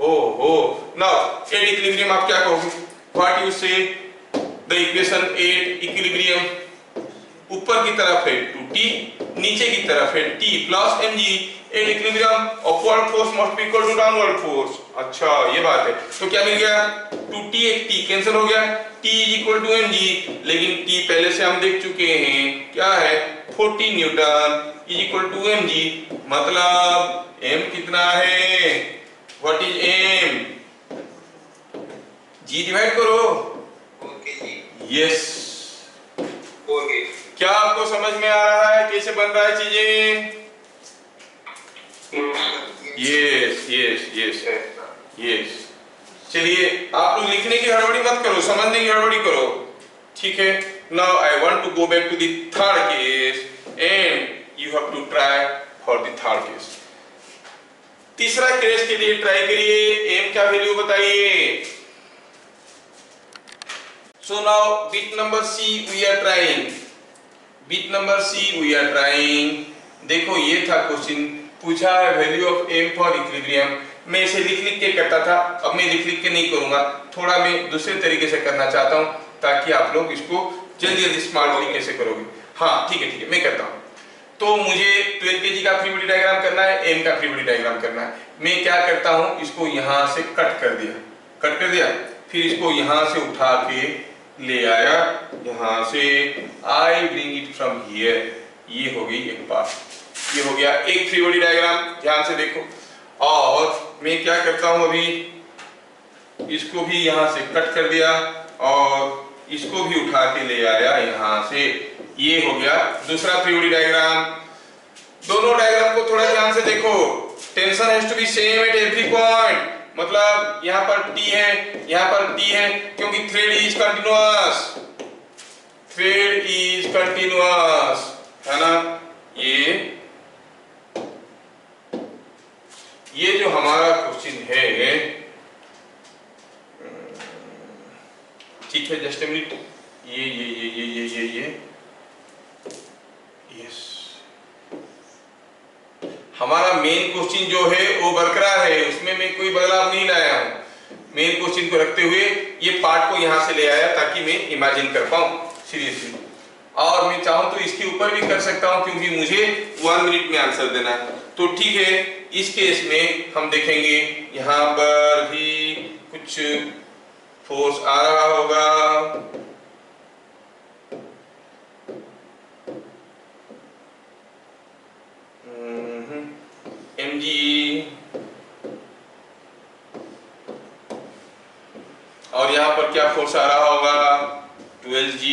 [SPEAKER 1] ओहो। नाउ एट इक्विलिब्रियम आप क्या कहोगे? व्हाट यू से द इक्वेशन एट इक्विलिब्रियम, ऊपर की तरफ है 2T, नीचे की तरफ है T plus mg। At equilibrium upward force must be equal to downward force. अच्छा ये बात है, तो क्या मिल गया? 2T एक T कैंसिल हो गया, T is equal to mg। लेकिन T पहले से हम देख चुके हैं, क्या है? 40 newton is equal to mg। मतलब m कितना है? What is m? g divide करो।
[SPEAKER 2] ओके जी,
[SPEAKER 1] यस,
[SPEAKER 2] ओके।
[SPEAKER 1] क्या आपको समझ में आ रहा है कैसे बन रहा है चीजें? Yes yes yes yes. चलिए आप लोग लिखने की हड़बड़ी मत करो, समझने की हड़बड़ी करो, ठीक है। Now I want to go back to the third case and you have to try for the third case. तीसरा केस के लिए ट्राई करिए, m का वैल्यू बताइए। So now bit number C we are trying, bit number C we are trying। देखो ये था question, पूछा है value of m for equilibrium. मैं इसे लिख के करता था, अब मैं लिख के नहीं करूंगा, थोड़ा मैं दूसरे तरीके से करना चाहता हूं ताकि आप लोग इसको जल्दी जल्दी स्मार्ट तरीके से करोगे। हाँ ठीक है मैं करता हूं। तो मुझे 12 kg का फ्री बॉडी डायग्राम करना है, m का फ्री बॉडी डायग्राम करना है। मैं क्या करता हूं, इसको यहां से कट कर दिया, फिर इसको यहां से उठा के ले आया यहां से, I bring it from here, ये हो गई एक बात, ये हो गया एक फ्री बॉडी डायग्राम, ध्यान से देखो। और मैं क्या करता हूं, अभी इसको भी यहां से कट कर दिया और इसको भी उठा के ले आया यहां से, ये हो गया दूसरा फ्री बॉडी डायग्राम। दोनों डायग्राम को थोड़ा ध्यान से देखो, tension has to be same at every point, मतलब यहाँ पर T है, यहाँ पर T है, क्योंकि thread is continuous, thread is continuous, है ना। ये जो हमारा क्वेश्चन है, ठीक है, जस्ट ए मिनट, ये यस, हमारा मेन क्वेश्चन जो है वो बरकरार है, उसमें मैं कोई बदलाव नहीं लाया हूं। मेन क्वेश्चन को रखते हुए ये पार्ट को यहां से ले आया ताकि मैं इमेजिन कर पाऊं सीरियसली, और मैं चाहूं तो इसके ऊपर भी कर सकता हूं क्योंकि मुझे 1 मिनट में आंसर देना है। तो ठीक है, इस केस में हम देखेंगे यहां पर भी कुछ फोर्स आ रहा होगा, mg, और यहां पर क्या फोर्स आ रहा होगा, 12g।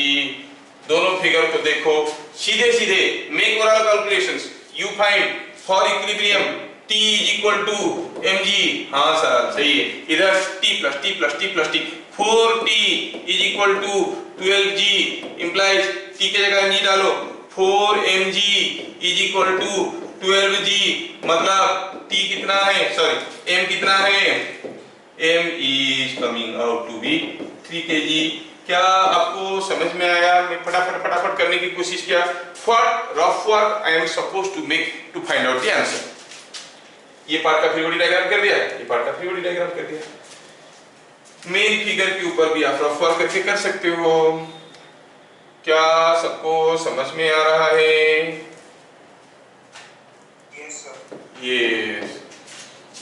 [SPEAKER 1] दोनों फिगर को देखो, सीधे सीधे make oral calculations, you find for equilibrium T is equal to mg, हाँ सर सही है, इधर T plus T plus T plus T, 4T is equal to 12g implies T के जगह mg डालो, 4mg is equal to 12g, मतलब T कितना है, सॉरी m कितना है, m is coming out to be 3 kg। क्या आपको समझ में आया? मैं फटाफट करने की कोशिश किया। What rough work I am supposed to make to find out the answer? ये पार्ट का फ्री बॉडी डायग्राम कर दिया, ये पार्ट का फ्री बॉडी डायग्राम कर दिया। मेन फिगर के ऊपर भी आप रफ वर्क करके कर सकते हो। क्या सबको समझ में आ रहा है?
[SPEAKER 2] Yes sir.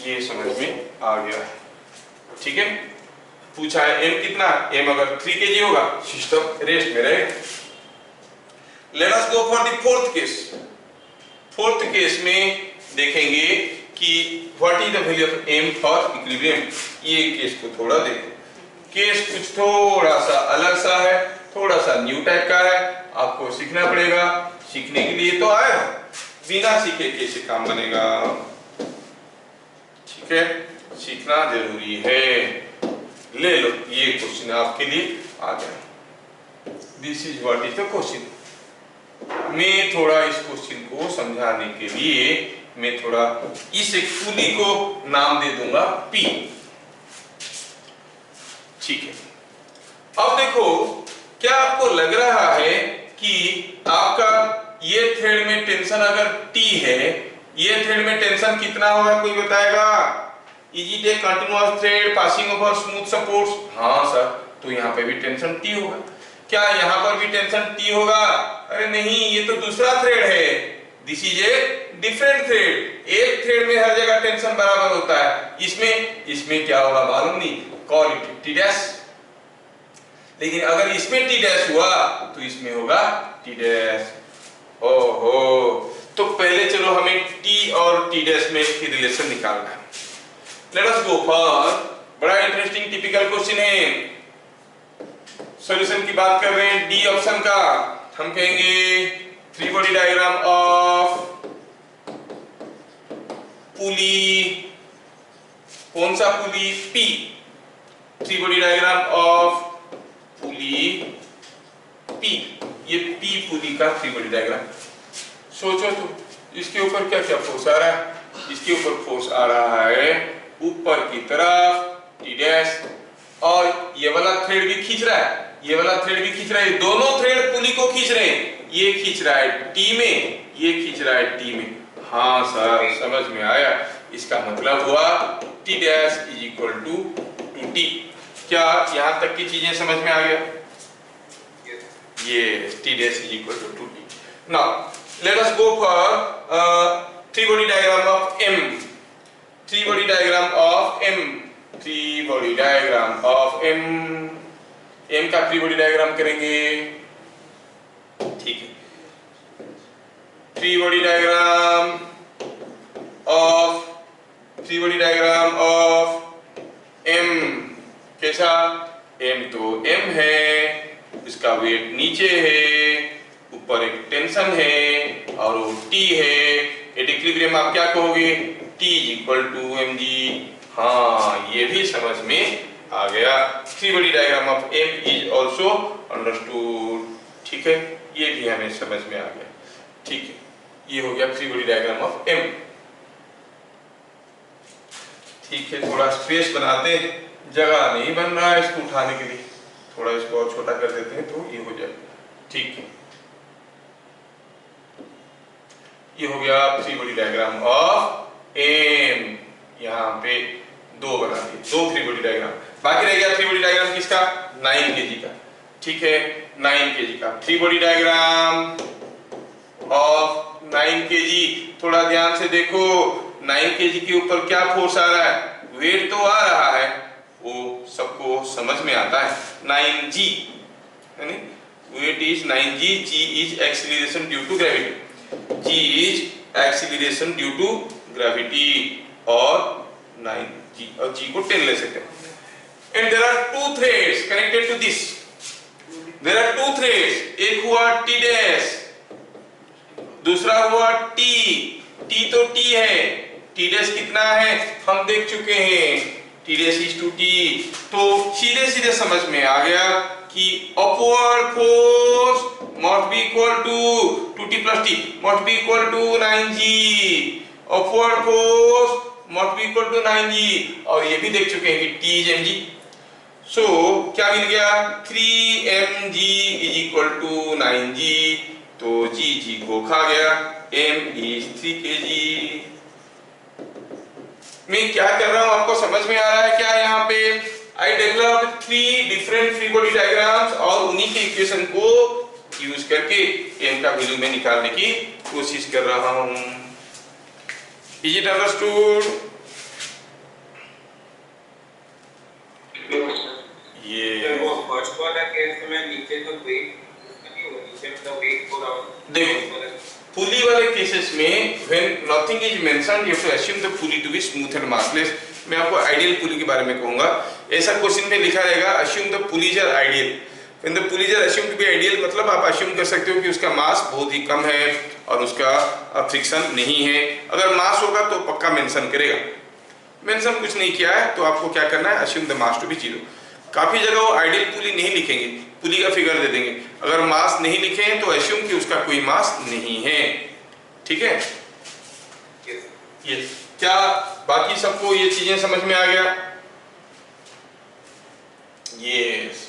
[SPEAKER 1] ये समझ में आ गया, ठीक है। पूछा है m कितना, m अगर 3 kg होगा सिस्टम रेस्ट में रहेगा। Late us go for the fourth case. Fourth case में देखेंगे कि what is the value of m for equilibrium. ये केस को थोड़ा देखो, केस कुछ थोड़ा सा अलग सा है, थोड़ा सा न्यू टाइप का है, आपको सीखना पड़ेगा। सीखने के लिए तो आए हो, बिना सीखे कैसे काम बनेगा, ठीक है, सीखना जरूरी है। ले लो, ये क्वेश्चन आपके लिए आ गया। This is what is the question. मैं थोड़ा इस क्वेश्चन को समझाने के लिए मैं थोड़ा इस एक पुली को नाम दे दूंगा P, ठीक है। अब देखो, क्या आपको लग रहा है कि आपका ये थ्रेड में टेंशन अगर T है, ये थ्रेड में टेंशन कितना होगा, कोई बताएगा? Is it a continuous thread passing over smooth supports? हाँ सर, तो यहाँ पे भी टेंशन T होगा। क्या यहाँ पर भी टेंशन T होगा? अरे नहीं, ये तो दूसरा थ्रेड है। This is a different thread. एक थ्रेड में हर जगह टेंशन बराबर होता है, इसमें क्या होगा मालूम नहीं, कॉल इट T डैश। लेकिन अगर इसमें T डैश हुआ तो इसमें होगा T डैश। ओहो, तो पहले चलो हमें T और T डैश में की रिलेशन निकालना है। Let us go for बड़ा इंटरेस्टिंग टिपिकल क्वेश्चन है। सॉल्यूशन की बात कर रहे हैं, डी ऑप्शन का। हम कहेंगे three body diagram of pulley, कौन सा पुली? P। Three body diagram of pulley P, ये P पुली का थ्री बॉडी डायग्राम। सोचो तो, इसके ऊपर क्या क्या फोर्स आ रहा है? इसके ऊपर फोर्स आ रहा है ऊपर की तरफ T डैश, और ये वाला थ्रेड भी खींच रहा है, ये वाला थ्रेड भी खींच रहा है, दोनों थ्रेड पुली को खींच रहे हैं। ये खींच रहा है T में, ये खींच रहा है T में। हाँ सर, समझ में आया। इसका मतलब हुआ T dash is equal to 2T। क्या यहाँ तक की चीजें समझ में आ गया? ये T dash is equal to 2T। Now let us go for three body diagram of M। Three body diagram of M। Free body diagram of M, M का फ्री बॉडी डायग्राम करेंगे, ठीक है। Free body diagram of M, कैसा? M तो M है, इसका wait नीचे है, ऊपर एक टेंशन है और वो टी है। एट इक्विलिब्रियम आप क्या कहोगे? T is equal to m g. हाँ, ये भी समझ में आ गया। Free body diagram of M is also understood, ठीक है, ये भी हमें समझ में आ गया, ठीक है। ये हो गया free body diagram of M, ठीक है। थोड़ा स्पेस बनाते, जगह नहीं बन रहा है इसको उठाने के लिए, थोड़ा इसको और छोटा कर देते हैं तो ये हो जाए, ठीक है। ये हो गया free body diagram of M, यहाँ पे दो बना दिए, दो फ्री बॉडी डायग्राम। बाकी रह गया फ्री बॉडी डायग्राम किसका? 9 kg का, ठीक है। 9 kg का free body diagram of 9 kg, थोड़ा ध्यान से देखो। 9 kg के ऊपर क्या फोर्स आ रहा है? वेट तो आ रहा है, वो सबको समझ में आता है। 9g यानी weight is 9g, g is acceleration due to gravity, g is acceleration due to gravity, और 9g और g को 10 ले सकते हैं। And there are 2 threads connected to this, there are 2 threads, एक हुआ t डैश, दूसरा हुआ t, t तो t है, t डैश कितना है हम देख चुके हैं, t dash is two t। तो सीधे सीधे समझ में आ गया कि upward force must be equal to 2t plus t must be equal to 9g, upward force must be equal to 9g, और ये भी देख चुके हैं कि t is mg। सो क्या मिल गया? 3mg is equal to 9g, तो g को खा गया, m is 3 kg। मैं क्या कर रहा हूं आपको समझ में आ रहा है क्या? यहाँ पे I developed 3 different free body diagrams और उन्हीं के इक्वेशन को यूज करके m का वैल्यू में निकालने की कोशिश कर रहा हूं। Is it understood? ये
[SPEAKER 2] वो फर्स्ट वाला केस में नीचे तो वेट नहीं हो, नीचे मतलब वेट पूरा
[SPEAKER 1] देखो, पुली वाले केसेस में when nothing is mentioned you have to assume the pulley to be smooth and massless। मैं आपको आइडियल पुली के बारे में कहूंगा, ऐसा क्वेश्चन में लिखा रहेगा assume the pulleys are ideal। when the pulleys are assumed to be ideal मतलब आप assume कर सकते हो कि उसका मास बहुत ही कम है और उसका फ्रिक्शन नहीं है। अगर मास होगा तो पक्का मेंशन करेगा, मेंशन कुछ नहीं किया है तो आपको क्या करना है? assume the mass to be 0। काफी जगह वो आइडियल पुली नहीं लिखेंगे, पुली का फिगर दे देंगे, अगर मास नहीं लिखे तो एस्यूम कि उसका कोई मास नहीं है, ठीक है। ये क्या बाकी सबको ये चीजें समझ में आ गया? यस।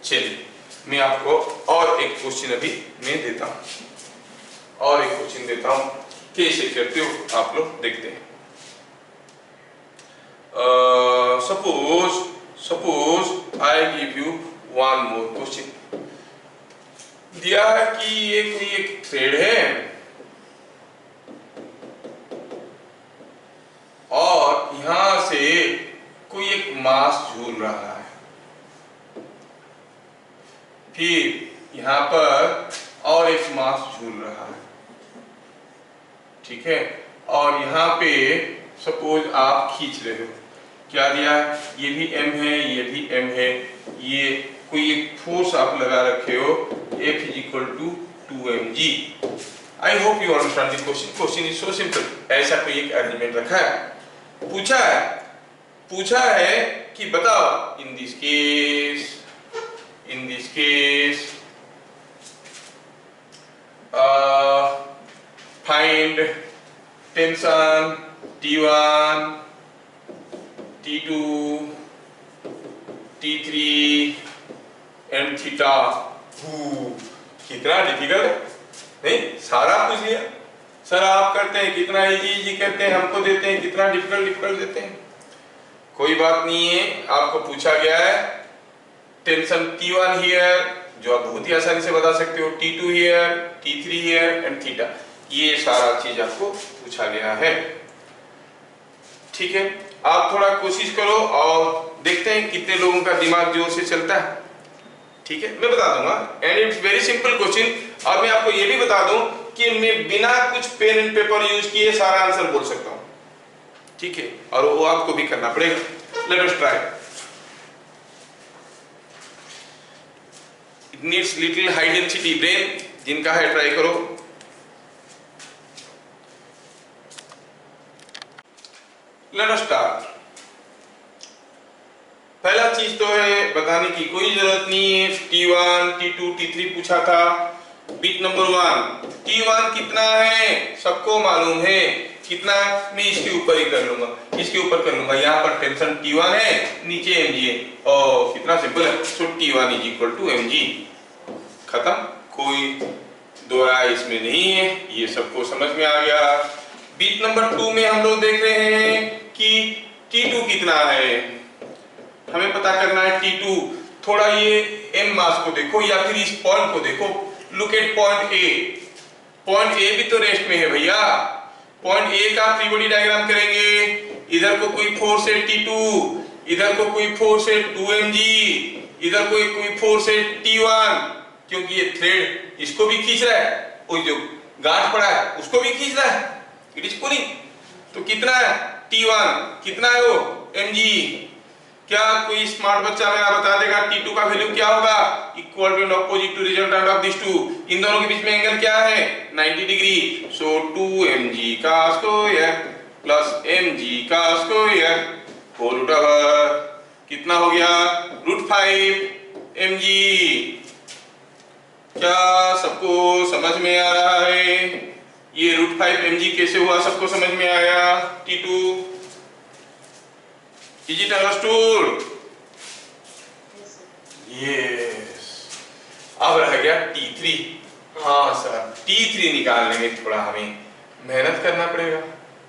[SPEAKER 1] चलिए मैं आपको और एक क्वेश्चन अभी मैं देता हूं, और एक क्वेश्चन देता हूं, कैसे करते हो आप लोग देखते हैं। Suppose I give you one more question। दिया है कि ये कोई एक थ्रेड है और यहां से कोई एक मास झूल रहा है, फिर यहां पर और एक मास झूल रहा है, ठीक है। और यहां पे सपोज आप खींच रहे हो, क्या दिया? ये भी m है, ये भी m है, ये कोई एक फोर्स आप लगा रखे हो, F is equal to 2mg। I hope you understand the question। Question is so simple। ऐसा कोई एक एलिमेंट रखा है, पूछा है कि बताओ in this case find tension T1, T2, T3 and theta. कितना डिफिकल्ट है? नहीं, सारा पूछ लिया सर, आप करते हैं कितना इजी करते हैं, हमको देते हैं कितना डिफिकल्ट देते हैं। कोई बात नहीं है, आपको पूछा गया है टेंशन T1 हियर, जो आप बहुत ही आसानी से बता सकते हो, T2 here, T3 here and theta, ये सारा चीज आपको पूछा गया है, ठीक है। आप थोड़ा कोशिश करो और देखते हैं कितने लोगों का दिमाग जोर से चलता है। ठीक है, मैं बता दूंगा and it's very simple question. और मैं आपको ये भी बता दूं कि मैं बिना कुछ पेन एंड पेपर यूज किए सारा आंसर बोल सकता हूं। ठीक है, और वो आपको भी करना पड़ेगा। Let us try. It needs little high density brain, जिनका है ट्राई करो। Let us start. पहला चीज तो है बताने की कोई जरूरत नहीं है, T1, T2, T3 पूछा था। बिट नंबर 1 T1 कितना है सबको मालूम है, कितना मैं इसके ऊपर ही कर लूंगा, इसके ऊपर कर लूंगा। यहाँ पर टेंशन T1 है, नीचे mg है, और कितना सिंपल है। So T1 is equal to mg, खत्म, कोई दो राय इसमें नहीं है, ये सबको समझ में आ गया। बिट नंबर 2 में हम लोग देख रहे हैं कि T2 कितना है, हमें पता करना है T2। थोड़ा ये m मास को देखो या फिर इस पॉइंट को देखो। Look at point A, point A भी तो रेस्ट में है भैया। पॉइंट A का फ्री बॉडी डायग्राम करेंगे, इधर को कोई फोर्स है T2, इधर को कोई फोर्स है 2mg, इधर कोई फोर्स है T1, क्योंकि ये थ्रेड इसको भी खींच रहा है, वो जो गांठ पड़ा है उसको भी खींच रहा है, इट इज पुलिंग। तो कितना है T1, कितना है वो mg। क्या कोई स्मार्ट बच्चा मेरा बता देगा T2 का वैल्यू क्या होगा? Equal to opposite to resultant of this two. इन दोनों के बीच में एंगल क्या है? 90 डिग्री। सो 2mg का स्क्वायर प्लस mg का स्क्वायर होल रूट ओवर कितना हो गया? √5 mg। क्या सबको समझ में आ रहा है? ये √5 mg कैसे हुआ सबको समझ में आया? T2 Is it understood? Yes. अब रह गया T3। हाँ सर, T3 निकालने में थोड़ा हमें मेहनत करना पड़ेगा।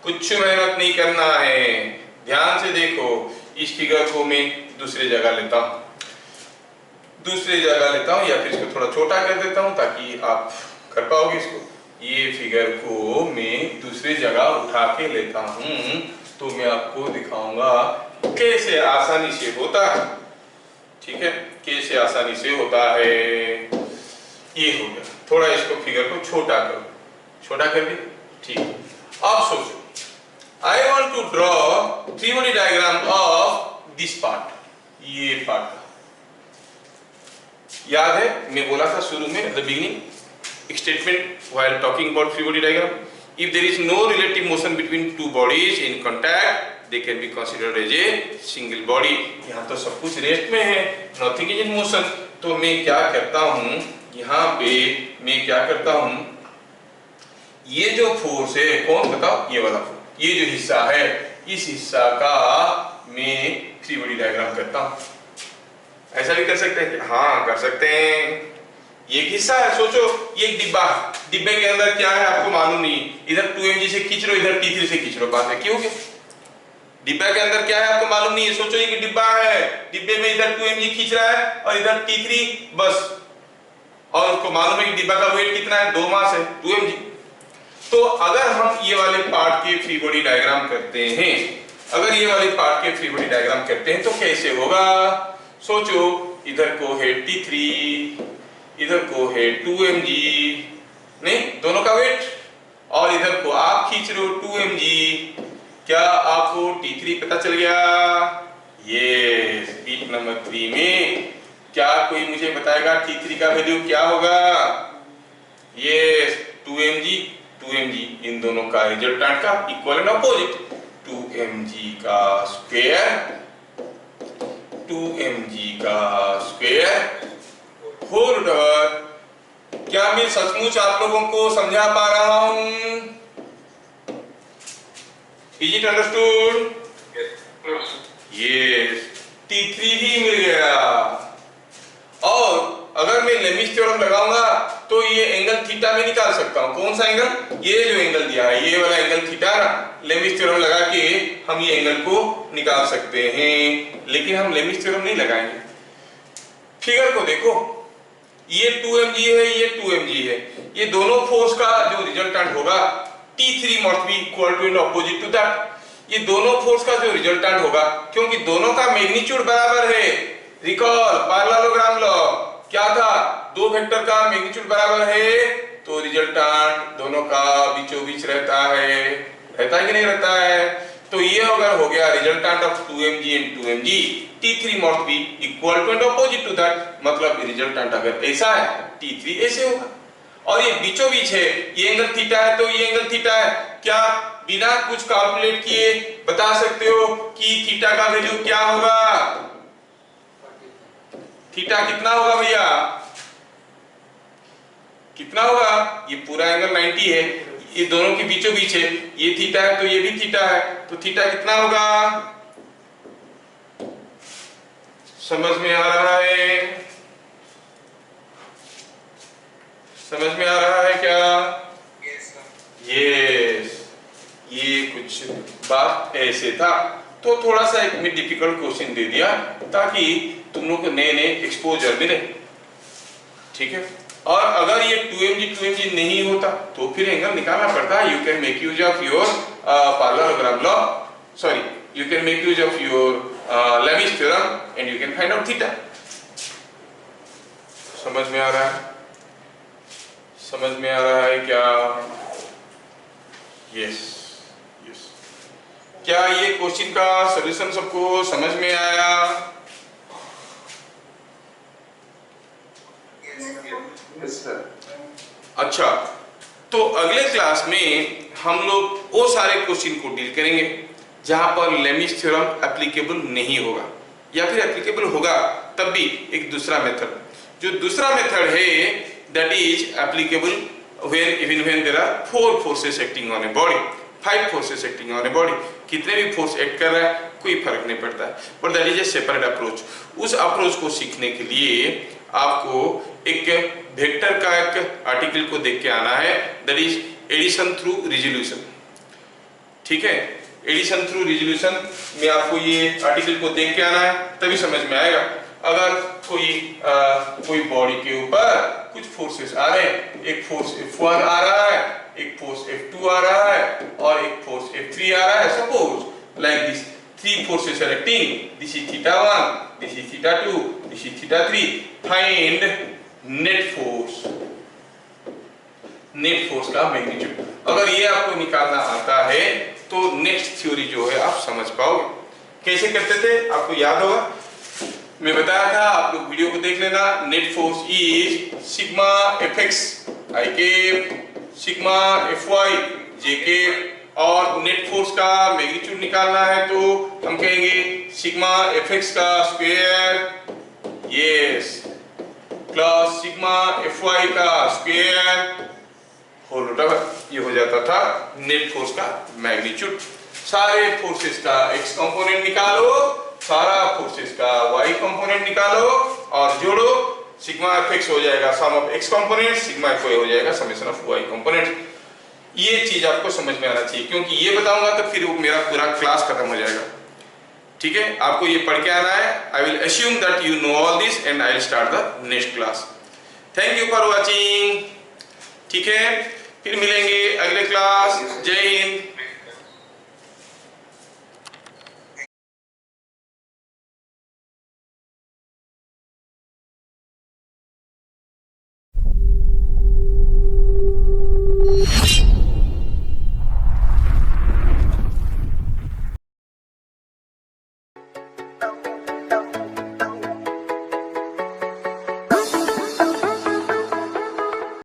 [SPEAKER 1] कुछ मेहनत नहीं करना है, ध्यान से देखो। इस फिगर को मैं दूसरी जगह लेता हूँ, या फिर इसको थोड़ा छोटा कर देता हूँ ताकि आप कर पाओगे इसको। ये फिगर को मैं दूसरी जगह उठा के लेता हूँ तो मैं आपको दिखाऊंगा कैसे आसानी से होता है। ठीक है, कैसे आसानी से होता है। ये हो गया, थोड़ा इसको फिगर को छोटा करो, छोटा कर दिया। ठीक, अब सोचो, I want to draw three body diagram of this part. ये पार्ट याद है मैं बोला था शुरू में, the beginning statement while talking about free body diagram, if there is no relative motion between two bodies in contact they can be considered as a single body। यहाँ तो सब कुछ रेस्ट में है, nothing is in motion। तो मैं क्या करता हूँ, यहाँ पे मैं क्या करता हूँ, ये जो फोर्स है कौन बताओ, ये वाला फोर्स, ये जो हिस्सा है इस हिस्सा का मैं फ्री बॉडी डायग्राम करता हूँ। ऐसा भी कर सकते हैं? हाँ कर सकते हैं। ये हिस्सा है, सोचो ये एक डिब्बा, डिब्बे के अंदर क्या है आपको मालूम नहीं, इधर 2mg से खींच रहे हो, इधर T3 से खींच रहे हो, बात है क्यों? डिब्बे के अंदर क्या है आपको मालूम नहीं है। सोचो ये डिब्बा है, डिब्बे में इधर 2mg खींच रहा है और इधर T3 बस, और उसको मालूम है कि डिब्बा का वेट कितना है, 2 मास है 2mg। तो अगर हम ये वाले पार्ट के फ्री बॉडी डायग्राम करते हैं, अगर ये वाले पार्ट के फ्री बॉडी डायग्राम करते हैं तो कैसे होगा? सोचो इधर को है T3, इधर को है 2mg, नहीं दोनों का वेट, और इधर को आप खींच रहे हो 2mg। क्या आपको T3 पता चल गया? यस। बिट नंबर 3 में क्या कोई मुझे बताएगा T3 का वैल्यू क्या होगा? यस 2mg, इन दोनों का रिजल्टेंट का इक्वल एंड अपोजिट, 2mg का स्क्वायर, 2mg का स्क्वायर होल ओवर। क्या मैं सचमुच आप लोगों को समझा पा रहा हूं? Is it understood? Yes, T3 ही मिल गया। और अगर मैं लेमिस थ्योरम लगाऊंगा तो ये एंगल थीटा में निकाल सकता हूं। कौन सा एंगल? ये जो एंगल दिया है, ये वाला एंगल थीटा ना, लेमिस थ्योरम लगा के हम ये एंगल को निकाल सकते हैं। लेकिन हम लेमिस थ्योरम नहीं लगाएंगे। फिगर को देखो, ये 2mg है, ये 2mg है, ये दोनों फोर्स का जो रिजल्टेंट होगा T3 must be equal to and opposite to that. ये दोनों फोर्स का जो रिजल्टेंट होगा, क्योंकि दोनों का मैग्नीट्यूड बराबर है, रिकॉल पैरेललोग्राम लॉ क्या था, दो वेक्टर का मैग्नीट्यूड बराबर है तो रिजल्टेंट दोनों का बीचों बीच रहता है कि नहीं रहता है। तो ये अगर हो गया resultant of 2mg and 2mg, T3 must be equal to and opposite to that, मतलब रिजल्टेंट अगर ऐसा है T3 ऐसे होगा। और ये बीचों बीच है, ये एंगल थीटा है तो ये एंगल थीटा है। क्या बिना कुछ कैलकुलेट किए बता सकते हो कि थीटा का वैल्यू क्या होगा? थीटा कितना होगा भैया, कितना होगा? ये पूरा एंगल 90 है, ये दोनों के बीचों बीच है, ये थीटा है तो ये भी थीटा है, तो थीटा कितना होगा? समझ में आ रहा है? समझ में आ रहा है क्या? यस, ये कुछ बात ऐसे था। तो थोड़ा सा एक में डिफिकल्ट क्वेश्चन दे दिया ताकि तुम लोग को नए नए एक्सपोजर मिले, ठीक है। और अगर ये 2mg नहीं होता तो फिर एंगल निकालना पड़ता है। You can make use of your parallelogram law, sorry you can make use of your Lami's theorem and you can find out theta. समझ में आ रहा है? समझ में आ रहा है क्या? Yes yes. क्या ये क्वेश्चन का सॉल्यूशन सबको समझ में आया? अच्छा, तो अगले क्लास में हम लोग वो सारे क्वेश्चन को डील करेंगे जहां पर लेमिस थ्योरम एप्लीकेबल नहीं होगा, या फिर एप्लीकेबल होगा तब भी एक दूसरा मेथड, जो दूसरा मेथड है that is applicable when there are 4 forces acting on a body, 5 forces acting on a body, कितने भी फोर्स एक्ट कर रहा है कोई फर्क नहीं पड़ता है, but that is a separate approach. उस अप्रोच को सीखने के लिए आपको एक वेक्टर का एक आर्टिकल को देख के आना है, that is addition through resolution, ठीक है। एडिशन थ्रू रिजोल्यूशन में आपको ये आर्टिकल को देख के आना है, तभी समझ में आएगा। अगर कोई बॉडी के ऊपर कुछ फोर्सेस आ रहे हैं, एक फोर्स F1 आ रहा है, एक फोर्स F2 आ रहा है और एक फोर्स F3 आ रहा है, suppose like this 3 forces are acting, this is theta 1, this is theta 2, this is theta 3, find net force का मैग्नीट्यूड। अगर ये आपको निकालना आता है तो नेक्स्ट थ्योरी जो है आप समझ पाओगे। कैसे करते थे आपको याद होगा, मैं बताया था, आप लोग वीडियो को देख लेना। Net force is sigma fx i cap sigma fy j cap, और नेट फोर्स का मैग्नीट्यूड निकालना है तो हम कहेंगे सिग्मा fx का square, yes, plus sigma fy का स्क्वायर होल रूट ओवर, ये हो जाता था नेट फोर्स का मैग्नीट्यूड। सारे फोर्सेस का x कंपोनेंट निकालो, सारा फोर्सेस का y कंपोनेंट निकालो और जोड़ो, सिग्मा fx हो जाएगा sum of x component, sigma fy हो जाएगा समेशन ऑफ y कंपोनेंट। ये चीज आपको समझ में आना चाहिए, क्योंकि ये बताऊंगा तो फिर मेरा पूरा क्लास खत्म हो जाएगा, ठीक है। आपको ये पढ़ के आना है। I will assume that you know all this and I will start the next class. Thank you for watching, ठीक है। फिर मिलेंगे अगले क्लास। जय हिंद।